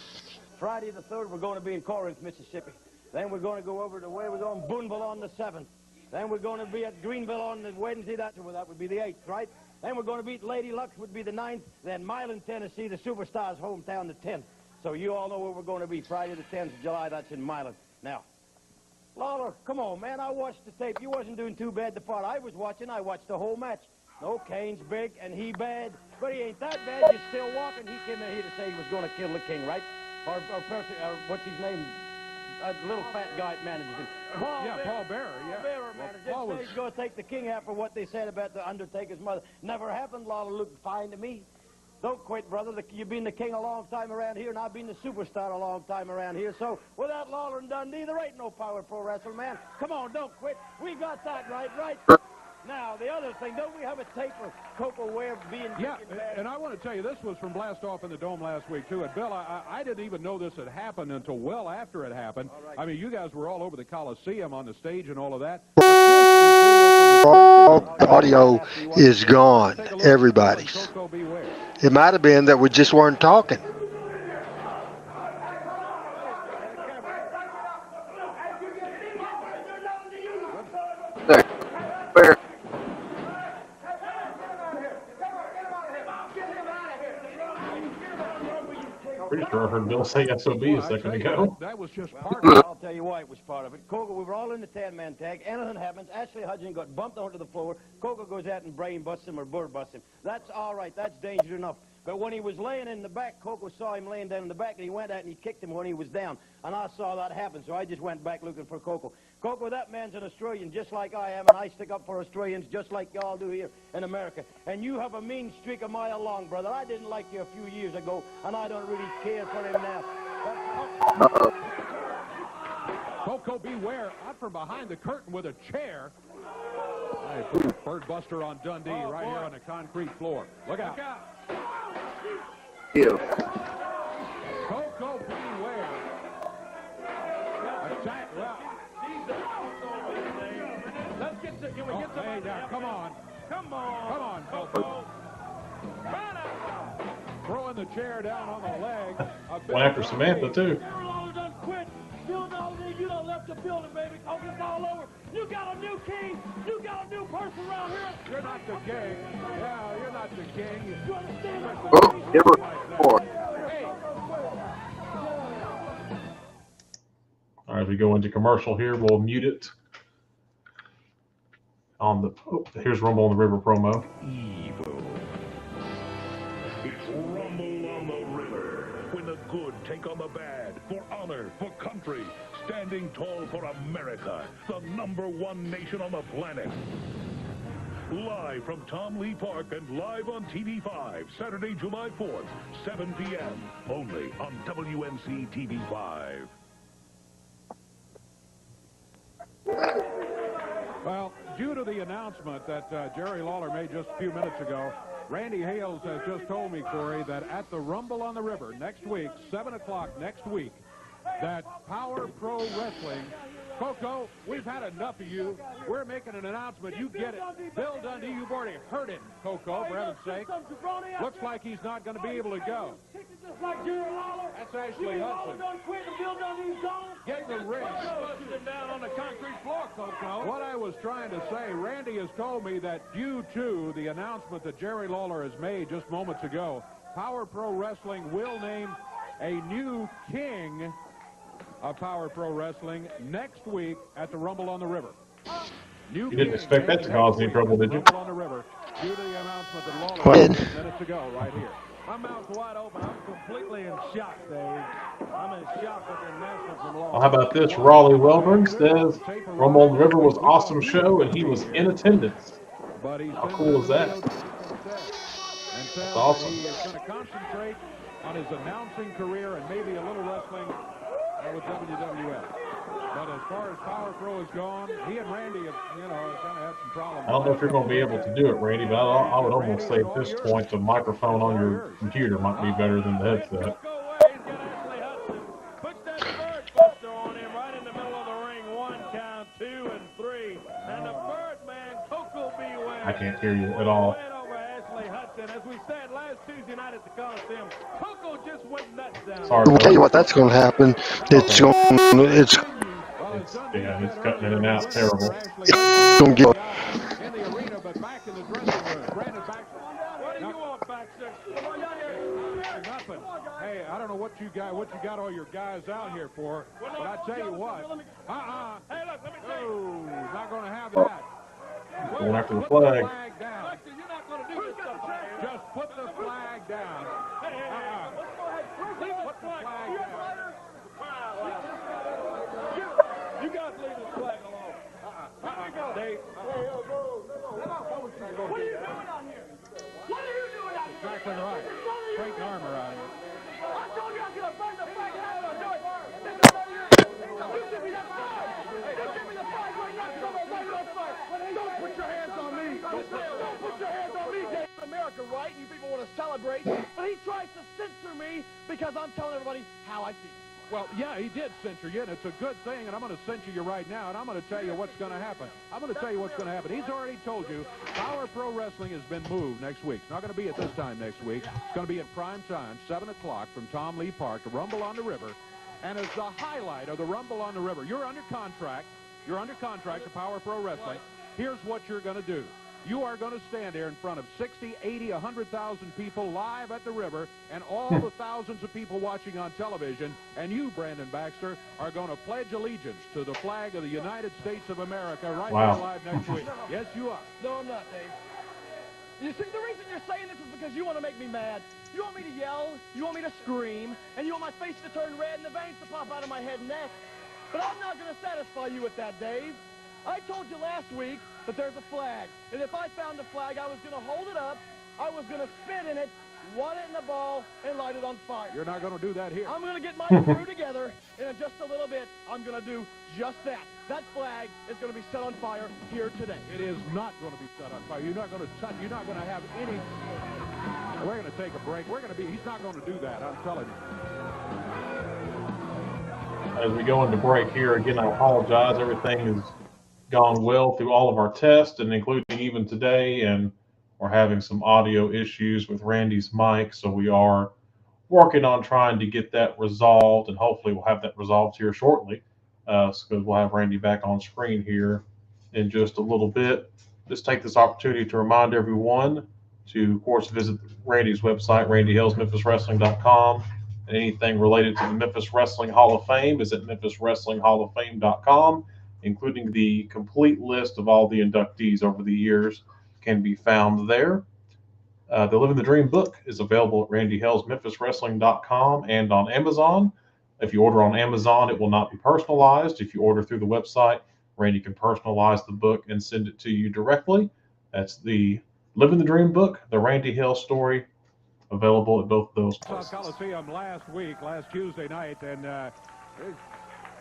Friday the 3rd, we're going to be in Corinth, Mississippi. Then we're going to go over to where we're going, Boonville on the 7th. Then we're going to be at Greenville on the Wednesday. That would be the 8th, right? Then we're going to be at Lady Luck's, would be the 9th. Then Milan, Tennessee, the Superstars' hometown, the 10th. So you all know where we're going to be Friday the 10th of July. That's in Milan. Now, Lawler, come on, man. I watched the tape. You wasn't doing too bad the part I was watching. I watched the whole match. No, Kane's big and he bad, but he ain't that bad. You're still walking. He came in here to say he was going to kill the King, right? Or what's his name? A little fat guy that manages him. Paul Bearer, yeah. Paul Bearer manages him. Well, he's going to take the King out for what they said about the Undertaker's mother. Never happened. Lawler looked fine to me. Don't quit, brother. You've been the King a long time around here, and I've been the superstar a long time around here. So without Lawler and Dundee, there ain't no Power Pro Wrestling, man. Come on, don't quit. We got that right? Now, the other thing, don't we have a tape of Coco Ware being bad? And I want to tell you, this was from Blast Off in the Dome last week, too. And, Bill, I didn't even know this had happened until well after it happened. Right. I mean, you guys were all over the Coliseum on the stage and all of that. Audio is gone, everybody's. It might have been that we just weren't talking. Fair. Pretty sure I heard Bill say SOB a second ago. That was just part of it. I'll tell you why it was part of it. Coco, we were all in the 10-man tag. Anything happens. Ashley Hudgens got bumped onto the floor. Coco goes out and brain busts him or bird busts him. That's all right. That's dangerous enough. But when he was laying in the back, Coco saw him laying down in the back, and he went out and he kicked him when he was down. And I saw that happen, so I just went back looking for Coco. Coco, that man's an Australian just like I am, and I stick up for Australians just like y'all do here in America. And you have a mean streak a mile long, brother. I didn't like you a few years ago, and I don't really care for him now. Coco Beware out from behind the curtain with a chair. Bird buster on Dundee right here on the concrete floor. Look out. Yeah. Coco Beware. Attack. Let's get to, can we get Hey, now, come on. Come on, Coco. Throwing the chair down on the leg. One after Samantha, too. Lawler done quit. You done left the building, baby. Coke is all over. You got a new king. You got a new person around here. You're not the king. Yeah, you're not the king. You understand? Oh, give her 4. Hey, right, as we go into commercial here, we'll mute it on the. Oh, here's Rumble on the River promo. Evil. It's Rumble on the River. When the good take on the bad, for honor, for country, standing tall for America, the #1 nation on the planet. Live from Tom Lee Park and live on TV5, Saturday, July 4th, 7 p.m. Only on WNC TV5. Well, due to the announcement that Jerry Lawler made just a few minutes ago, Randy Hales has just told me, Corey, that at the Rumble on the River next week, 7 o'clock next week, that Power Pro Wrestling, Coco, we've had enough of you. We're making an announcement. You get it. Bill Dundee, you've already hurt him, Coco, for heaven's sake. Looks like he's not going to be able to go. That's Ashley Hudson. Get the ring. Him down on the concrete floor, Coco. What I was trying to say, Randy has told me that due to the announcement that Jerry Lawler has made just moments ago, Power Pro Wrestling will name a new king of Power Pro Wrestling next week at the Rumble on the River. You didn't expect that to cause any trouble, did you? Rumble on the River, due to the announcement that Lawler made minutes ago, right here. My mouth's wide open. I'm completely in shock, Dave. I'm in shock with the announcement from Lawler. Well, how about this? Raleigh Welburn says Rumble on the River was an awesome show, and he was in attendance. How cool is that? That's awesome. He is going to concentrate on his announcing career and maybe a little wrestling with WWF. But as far as Power Pro is gone, he and Randy have, kind of had some problems. I don't know if you're going to be able to do it, Randy, but I would almost say at this point the microphone on your computer might be better than the headset. Puts that bird buster on him right in the middle of the ring. 1 count, 2 and 3. And the Birdman, Coco beware. I can't hear you at all. As we said last Tuesday night at the Coliseum, Coco just went nuts down. I'll tell you what, that's going to happen. It's cutting in and out terrible. It's going to get. In the arena, but back in the dressing room. Brandon Baxter. What do you want, Baxter? Come on down here. Nothing. Hey, I don't know what you got all your guys out here for, but I tell you what. Hey, look, let me tell you. No, not going to have that. Going after the flag. Down. You're not going to do this stuff. Just put the flag down. Let's go ahead. Put the flag down. You guys leave this flag alone. Dave. What are you doing out here? What are you doing out here? Exactly right. Straighten armor out here. I told you I was going to burn the flag and I'm going to do it. You give me that flag. You give me the flag right now because I'm going to light it on fire. Don't put your hands on me. Don't put your hands on me, Dave. America, right? You people want to celebrate, but he tries to censor me because I'm telling everybody how I feel. Well, yeah, he did censor you, and it's a good thing, and I'm going to censor you right now, and I'm going to tell you what's going to happen. He's already told you Power Pro Wrestling has been moved next week. It's not going to be at this time next week. It's going to be at prime time, 7 o'clock from Tom Lee Park, the Rumble on the River. And as the highlight of the Rumble on the River, you're under contract to Power Pro Wrestling. Here's what you're going to do. You are going to stand there in front of 60, 80, 100,000 people live at the river and all the thousands of people watching on television. And you, Brandon Baxter, are going to pledge allegiance to the flag of the United States of America right here live next week. Yes, you are. No, I'm not, Dave. You see, the reason you're saying this is because you want to make me mad. You want me to yell, you want me to scream, and you want my face to turn red and the veins to pop out of my head and neck. But I'm not going to satisfy you with that, Dave. I told you last week that there's a flag. And if I found the flag, I was going to hold it up, I was going to spit in it, wad it in a ball, and light it on fire. You're not going to do that here. I'm going to get my crew together, and in just a little bit, I'm going to do just that. That flag is going to be set on fire here today. It is not going to be set on fire. You're not going to touch. You're not going to have any. We're going to take a break. He's not going to do that. I'm telling you. As we go into break here, again, I apologize. Everything has gone well through all of our tests, and including even today, and we're having some audio issues with Randy's mic, so we are working on trying to get that resolved, and hopefully we'll have that resolved here shortly, because we'll have Randy back on screen here in just a little bit. Just take this opportunity to remind everyone to, of course, visit Randy's website, randyhalesmemphiswrestling.com, and anything related to the Memphis Wrestling Hall of Fame is at memphiswrestlinghallofame.com, including the complete list of all the inductees over the years can be found there. The Living the Dream book is available at randyhalesmemphiswrestling.com and on Amazon. If you order on Amazon, it will not be personalized. If you order through the website, Randy can personalize the book and send it to you directly. That's the Living the Dream book, the Randy Hales story, available at both those places. Coliseum last Tuesday night, and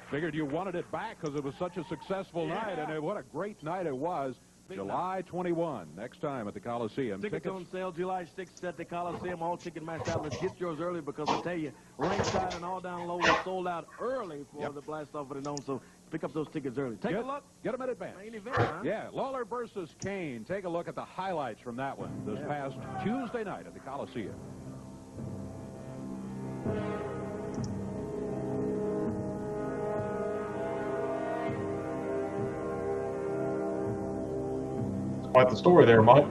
figured you wanted it back because it was such a successful night, and what a great night it was. July 21, next time at the Coliseum. Tickets on sale July 6th at the Coliseum. All Ticketmaster outlets. Get yours early because I tell you, ringside and all down low was sold out early for the blast off of the dome. So pick up those tickets early. Take a look. Get them in advance. Main event, huh? Yeah, Lawler versus Kane. Take a look at the highlights from that one this past Tuesday night at the Coliseum. Quite the story there, Mike.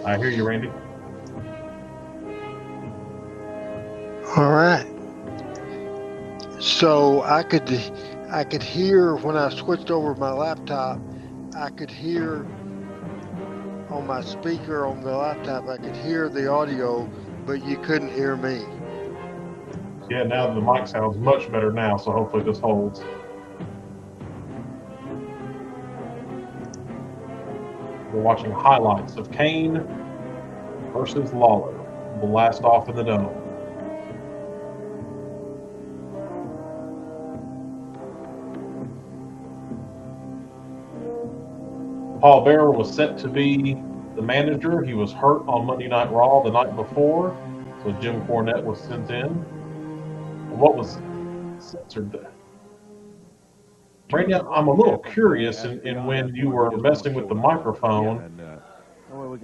I hear you, Randy. All right. So I could hear when I switched over my laptop, I could hear on my speaker on the laptop, I could hear the audio, but you couldn't hear me. Yeah, now the mic sounds much better now, so hopefully this holds. We're watching highlights of Kane versus Lawler, the last off in the dome. Paul Bearer was set to be the manager. He was hurt on Monday Night Raw the night before, so Jim Cornette was sent in. And what was censored there? Randy, I'm a little curious in when you were messing with the microphone.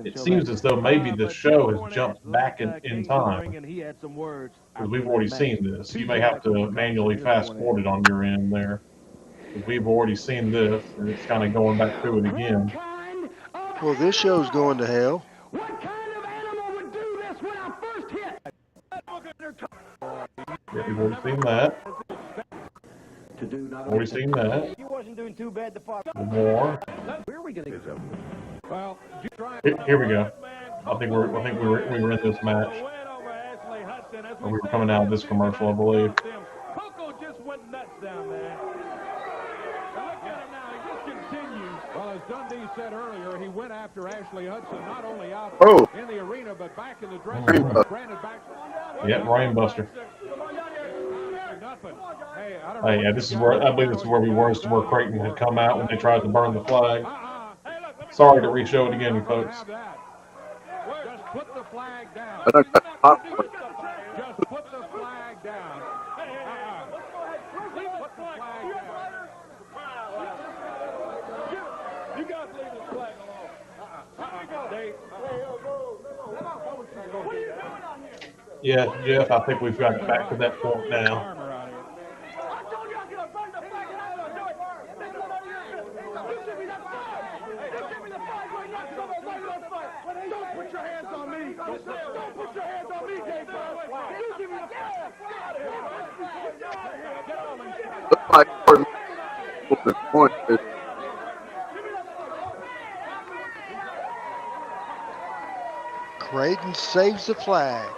It seems as though maybe the show has jumped back in time, because we've already seen this. You may have to manually fast forward it on your end there. We've already seen this, and it's kind of going back through it again. Well, this show's going to hell. What kind of animal would do this when I first hit? Yeah, we've already seen that. Already seen that. He wasn't doing too bad the far. More. Where are we going to go? Well, here we go. I think we were in this match. Or we were coming out of this commercial, I believe. Coco just went nuts down there. Look at him now. He just continues. Well, as Dundee said earlier, he went after Ashley Hudson, not only out in the arena, but back in the dressing room. Granted, back. Yeah, Rainbuster. Hey, I don't know. Yeah, this is where I believe this is where we were. This is where Creighton had come out when they tried to burn the flag. Sorry to re-show it again, folks. Just put the flag down. I Just put the flag down. Put the flag down. You guys leave this flag alone. What are you doing out here? Yeah, Jeff, I think we've got it back to that point now. I told you I was going to burn the flag and I don't do it. This is none of your business. You give me that flag. You give me the flag right now. Come on, light that flag. Don't put your hands on me. Don't put your hands on me, Gabriel. You give me the flag. Looks like the point is Creighton saves the flag.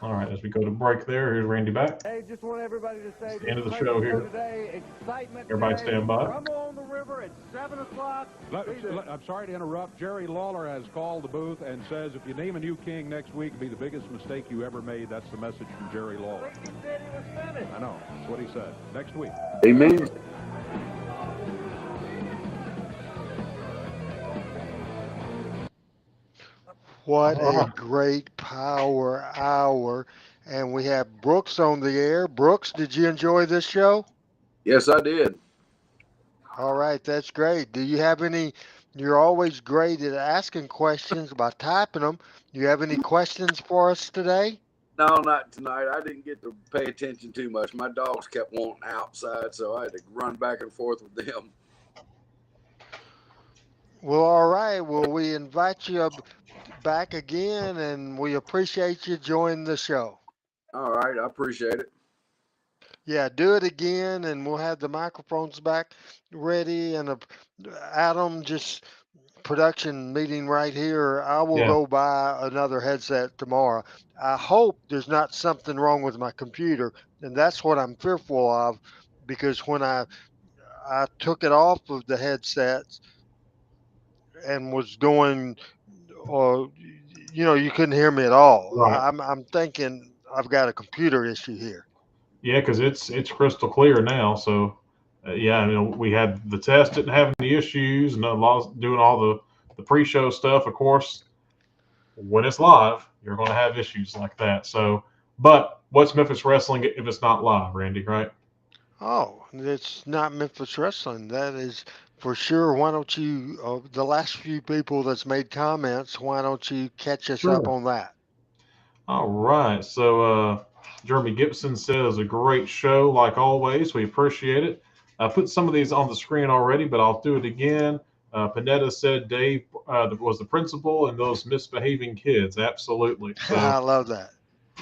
All right, as we go to break there, here's Randy back. Hey, just want everybody to say The end of the show here. today, excitement Everybody today. stand by. Rumble on the River at 7 o'clock. I'm sorry to interrupt. Jerry Lawler has called the booth and says if you name a new king next week, it'll be the biggest mistake you ever made. That's the message from Jerry Lawler. He said he was finished. I know. That's what he said. Next week. amen. What All a right. great power hour. And we have Brooks on the air. Brooks, did you enjoy this show? Yes, I did. All right, that's great. Do you have any? You're always great at asking questions by typing them. Do you have any questions for us today? No, not tonight. I didn't get to pay attention too much. My dogs kept wanting outside, so I had to run back and forth with them. Well, all right. Well, we invite you back again, and we appreciate you joining the show. All right, I appreciate it. Yeah, do it again, and we'll have the microphones back ready. And Adam, just production meeting right here. I will Yeah. go buy another headset tomorrow. I hope there's not something wrong with my computer, and that's what I'm fearful of, because when I took it off of the headsets and was going, or you couldn't hear me at all. Right. I'm thinking I've got a computer issue here. Yeah, because it's crystal clear now. So, yeah, we had the test didn't have any issues, and a lot doing all the pre-show stuff. Of course, when it's live, you're going to have issues like that. So, but what's Memphis wrestling if it's not live, Randy? Right? Oh, it's not Memphis Wrestling. That is for sure. Why don't you, the last few people that's made comments, why don't you catch us up Sure. on that? All right. So, Jeremy Gibson says a great show, like always. We appreciate it. I put some of these on the screen already, but I'll do it again. Panetta said Dave was the principal and those misbehaving kids. Absolutely. So I love that.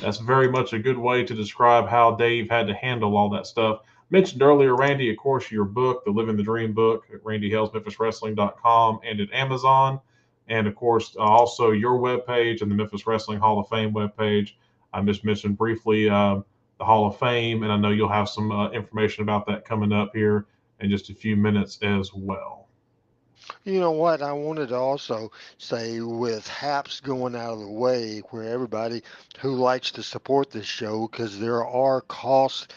that's very much a good way to describe how Dave had to handle all that stuff. Mentioned earlier, Randy, of course, your book, the Living the Dream book, at randyhalesmemphiswrestling.com and at Amazon. And of course, also your webpage and the Memphis Wrestling Hall of Fame webpage. I just mentioned briefly the Hall of Fame, and I know you'll have some information about that coming up here in just a few minutes as well. You know what? I wanted to also say, with HAPS going out of the way, where everybody who likes to support this show, because there are costs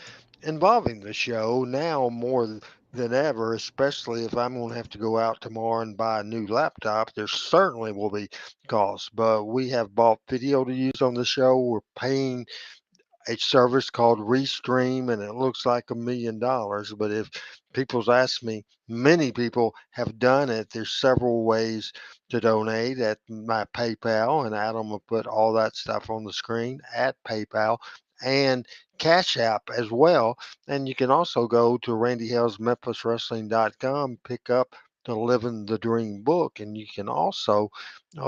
involving the show now more than ever, especially if I'm going to have to go out tomorrow and buy a new laptop, there certainly will be costs. But we have bought video to use on the show. We're paying a service called Restream, and it looks like $1 million. But if people's asked me, many people have done it. There's several ways to donate at my PayPal, and Adam will put all that stuff on the screen at PayPal and Cash App as well. And you can also go to randyhalesmemphiswrestling.com, pick up the Living the Dream book, and you can also,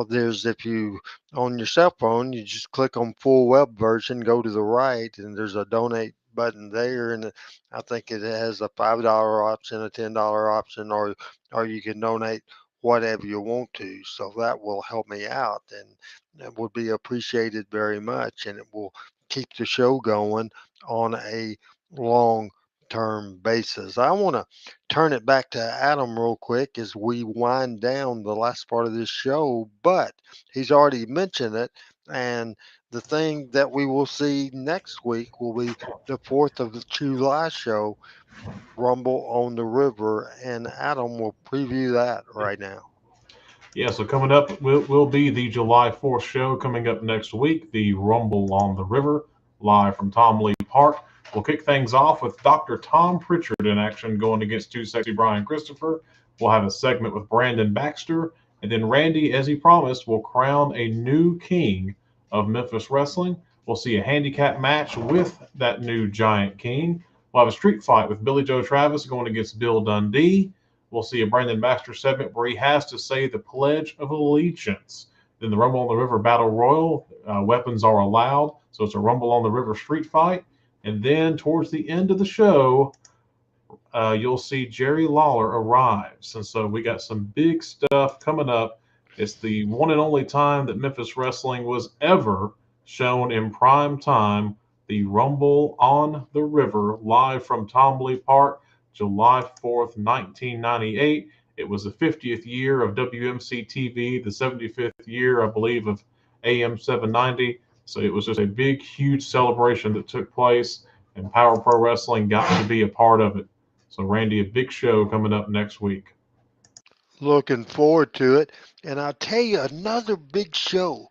there's, if you on your cell phone, you just click on full web version, go to the right, and there's a donate button there, and I think it has a $5 option, a $10 option, or you can donate whatever you want to. So that will help me out, and it would be appreciated very much, and it will keep the show going on a long term basis. I want to turn it back to Adam real quick as we wind down the last part of this show, but he's already mentioned it. And the thing that we will see next week will be the 4th of July show, Rumble on the River. And Adam will preview that right now. Yeah, so coming up will be the July 4th show coming up next week, the Rumble on the River, live from Tom Lee Park. We'll kick things off with Dr. Tom Pritchard in action going against Too Sexy Brian Christopher. We'll have a segment with Brandon Baxter. And then Randy, as he promised, will crown a new king of Memphis Wrestling. We'll see a handicap match with that new Giant King. We'll have a street fight with Billy Joe Travis going against Bill Dundee. We'll see a Brandon Baxter segment where he has to say the Pledge of Allegiance. Then the Rumble on the River Battle Royal, weapons are allowed. So it's a Rumble on the River street fight. And then towards the end of the show, you'll see Jerry Lawler arrives. And so we got some big stuff coming up. It's the one and only time that Memphis Wrestling was ever shown in prime time. The Rumble on the River, live from Tom Lee Park, July 4th, 1998. It was the 50th year of WMC TV, the 75th year, I believe, of AM 790. So it was just a big, huge celebration that took place, and Power Pro Wrestling got to be a part of it. So, Randy, a big show coming up next week. Looking forward to it. And I'll tell you another big show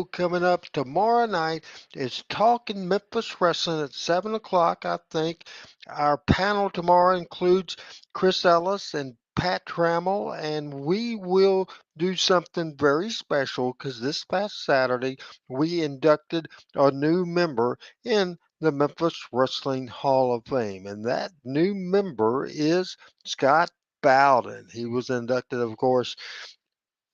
coming up tomorrow night is Talking Memphis Wrestling at 7 o'clock, I think. Our panel tomorrow includes Chris Ellis and Pat Trammell, and we will do something very special because this past Saturday we inducted a new member in the Memphis Wrestling Hall of Fame, and that new member is Scott Bowden. He was inducted, of course,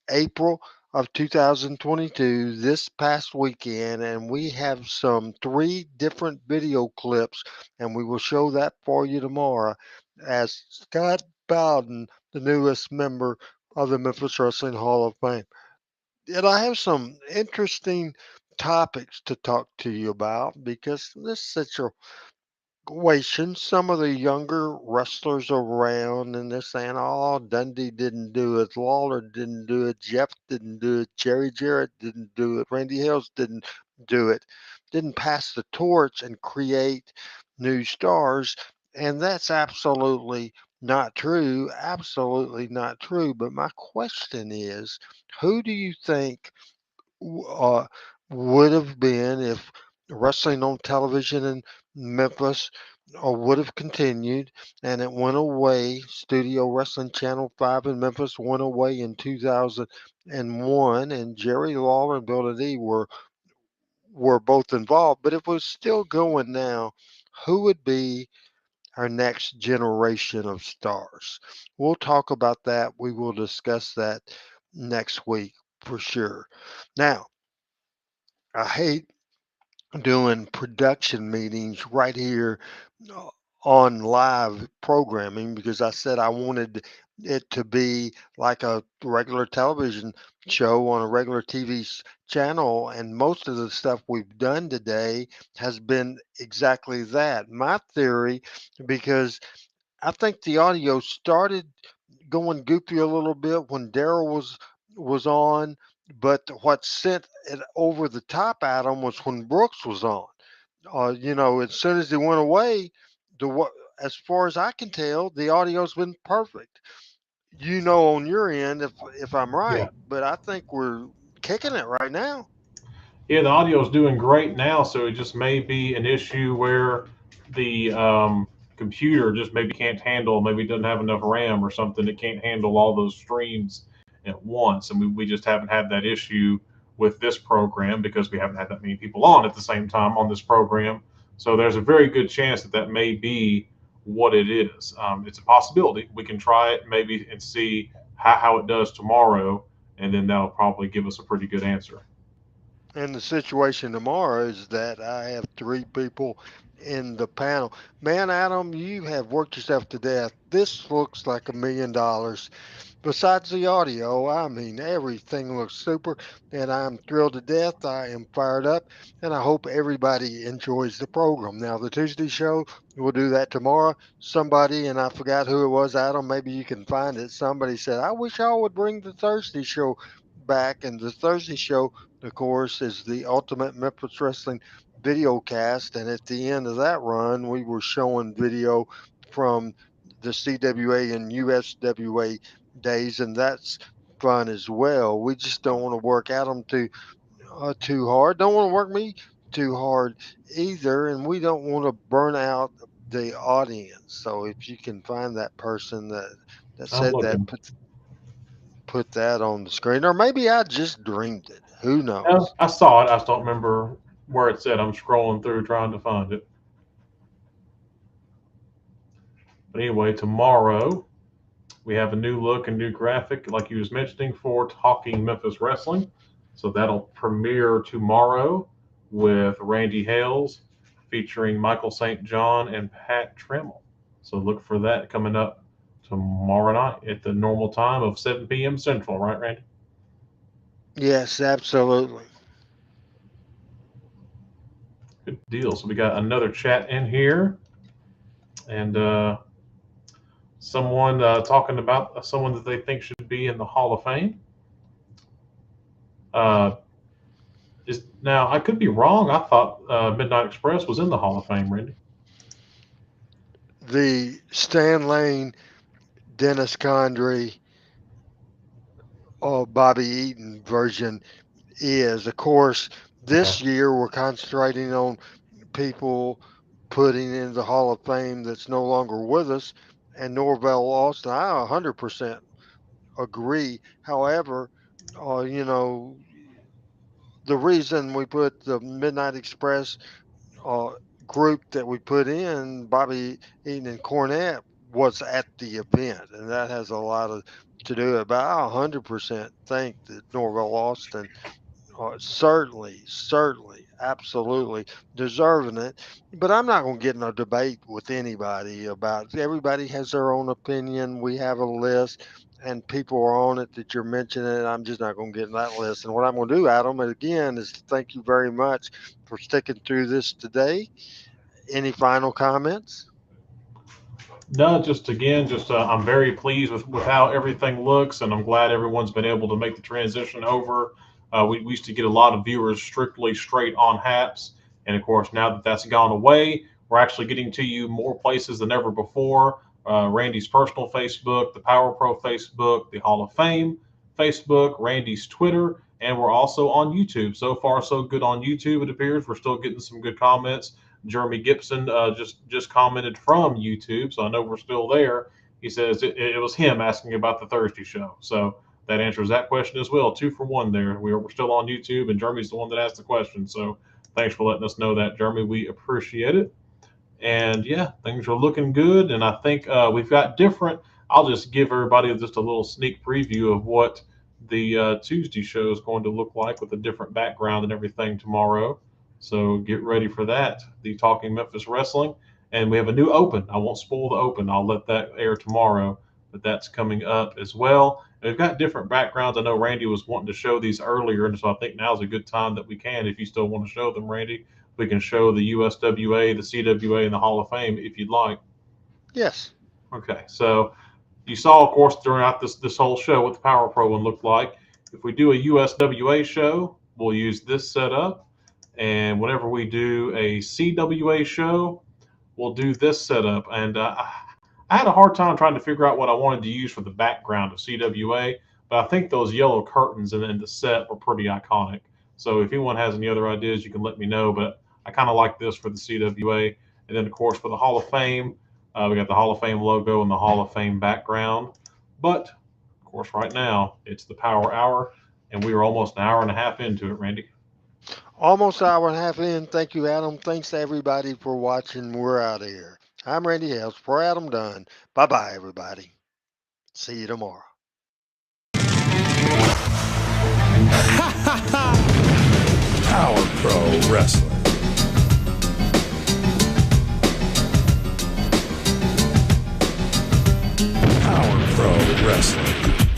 April of 2022 this past weekend, and we have some three different video clips, and we will show that for you tomorrow as Scott Bowden, the newest member of the Memphis Wrestling Hall of Fame. And I have some interesting topics to talk to you about because this situation, some of the younger wrestlers around and they're saying, oh, Dundee didn't do it, Lawler didn't do it, Jeff didn't do it, Jerry Jarrett didn't do it, Randy Hales didn't do it, didn't pass the torch and create new stars. And that's absolutely not true. Absolutely not true. But my question is, who do you think uh, would have been if wrestling on television in Memphis would have continued and it went away. Studio Wrestling Channel 5 in Memphis went away in 2001, and Jerry Lawler and Bill D were both involved. But if it was still going now, who would be our next generation of stars? We'll talk about that. We will discuss that next week for sure. Now, I hate doing production meetings right here uh, on live programming because I said I wanted it to be like a regular television show on a regular TV channel, and most of the stuff we've done today has been exactly that. My theory, because I think the audio started going goofy a little bit when Daryl was on, but what sent it over the top at him was when Brooks was on. As soon as he went away, as far as I can tell, the audio's been perfect. On your end if I'm Yeah. right, but I think we're kicking it right now. Yeah, the audio is doing great now, so it just may be an issue where the computer just maybe can't handle, maybe doesn't have enough RAM or something. It can't handle all those streams at once, and we just haven't had that issue with this program because we haven't had that many people on at the same time on this program. So there's a very good chance that that may be what it is. It's a possibility. We can try it maybe and see how it does tomorrow, and then that'll probably give us a pretty good answer. And the situation tomorrow is that I have three people in the panel. Man, Adam, you have worked yourself to death. This looks like $1 million. Besides the audio, I mean, everything looks super, and I'm thrilled to death. I am fired up, and I hope everybody enjoys the program. Now, the Tuesday show, we'll do that tomorrow. Somebody, and I forgot who it was, Adam, maybe you can find it. Somebody said, I wish y'all would bring the Thursday show back. And the Thursday show, of course, is the Ultimate Memphis Wrestling video cast. And at the end of that run, we were showing video from the CWA and USWA days, and that's fun as well. We just don't want to work Adam too hard. Don't want to work me too hard either, and we don't want to burn out the audience. So if you can find that person that I'm said that, looking. put that on the screen, or maybe I just dreamed it. Who Yeah, knows? I saw it. I just don't remember where it said. I'm scrolling through trying to find it. But anyway, tomorrow we have a new look and new graphic, like you was mentioning, for Talking Memphis Wrestling. So that'll premiere tomorrow with Randy Hales featuring Michael St. John and Pat Trammell. So look for that coming up tomorrow night at the normal time of 7 p.m. Central, right, Randy? Yes, absolutely. Good deal. So we got another chat in here, and someone talking about someone that they think should be in the Hall of Fame. Uh, is now I could be wrong. I thought Midnight Express was in the Hall of Fame, Randy. The Stan Lane Dennis Condrey or Bobby Eaton version is. Of course, this year we're concentrating on people putting in the Hall of Fame that's no longer with us, and Norvell Austin. I 100% agree. However, you know, the reason we put the Midnight Express uh, group that we put in, Bobby Eaton and Cornette, was at the event, and that has a lot of to do with it. But I 100% think that Norvell Austin certainly, absolutely deserving it. But I'm not going to get in a debate with anybody about. Everybody has their own opinion. We have a list, and people are on it that you're mentioning. I'm just not going to get in that list. And what I'm going to do, Adam, again, is to thank you very much for sticking through this today. Any final comments? No, just again, I'm very pleased with how everything looks, and I'm glad everyone's been able to make the transition over. We used to get a lot of viewers strictly straight on Haps, and of course, now that that's gone away, we're actually getting to you more places than ever before. Randy's personal Facebook, the Power Pro Facebook, the Hall of Fame Facebook, Randy's Twitter, and we're also on YouTube. So far, so good on YouTube, it appears. We're still getting some good comments. Jeremy Gibson just commented from YouTube, so I know we're still there. He says it was him asking about the Thursday show. So that answers that question as well. 2 for 1 there. We're still on YouTube, and Jeremy's the one that asked the question. So thanks for letting us know that, Jeremy. We appreciate it. And yeah, things are looking good. And I think we've got different. I'll just give everybody just a little sneak preview of what the Tuesday show is going to look like with a different background and everything tomorrow. So get ready for that. The Talking Memphis Wrestling. And we have a new open. I won't spoil the open. I'll let that air tomorrow, but that's coming up as well. And we've got different backgrounds. I know Randy was wanting to show these earlier, and so I think now's a good time that we can, if you still want to show them, Randy. We can show the USWA, the CWA, and the Hall of Fame if you'd like. Yes. Okay, so you saw, of course, throughout this whole show what the Power Pro one looked like. If we do a USWA show, we'll use this setup. And whenever we do a CWA show, we'll do this setup. And I had a hard time trying to figure out what I wanted to use for the background of CWA, but I think those yellow curtains and the set were pretty iconic. So if anyone has any other ideas, you can let me know. But I kind of like this for the CWA. And then, of course, for the Hall of Fame, we got the Hall of Fame logo and the Hall of Fame background. But, of course, right now, it's the Power Hour, and we are almost an hour and a half into it, Randy. Almost an hour and a half in. Thank you, Adam. Thanks to everybody for watching. We're out of here. I'm Randy Hales for Adam Dunn. Bye-bye, everybody. See you tomorrow. Power Pro Wrestling. Power Pro Wrestling.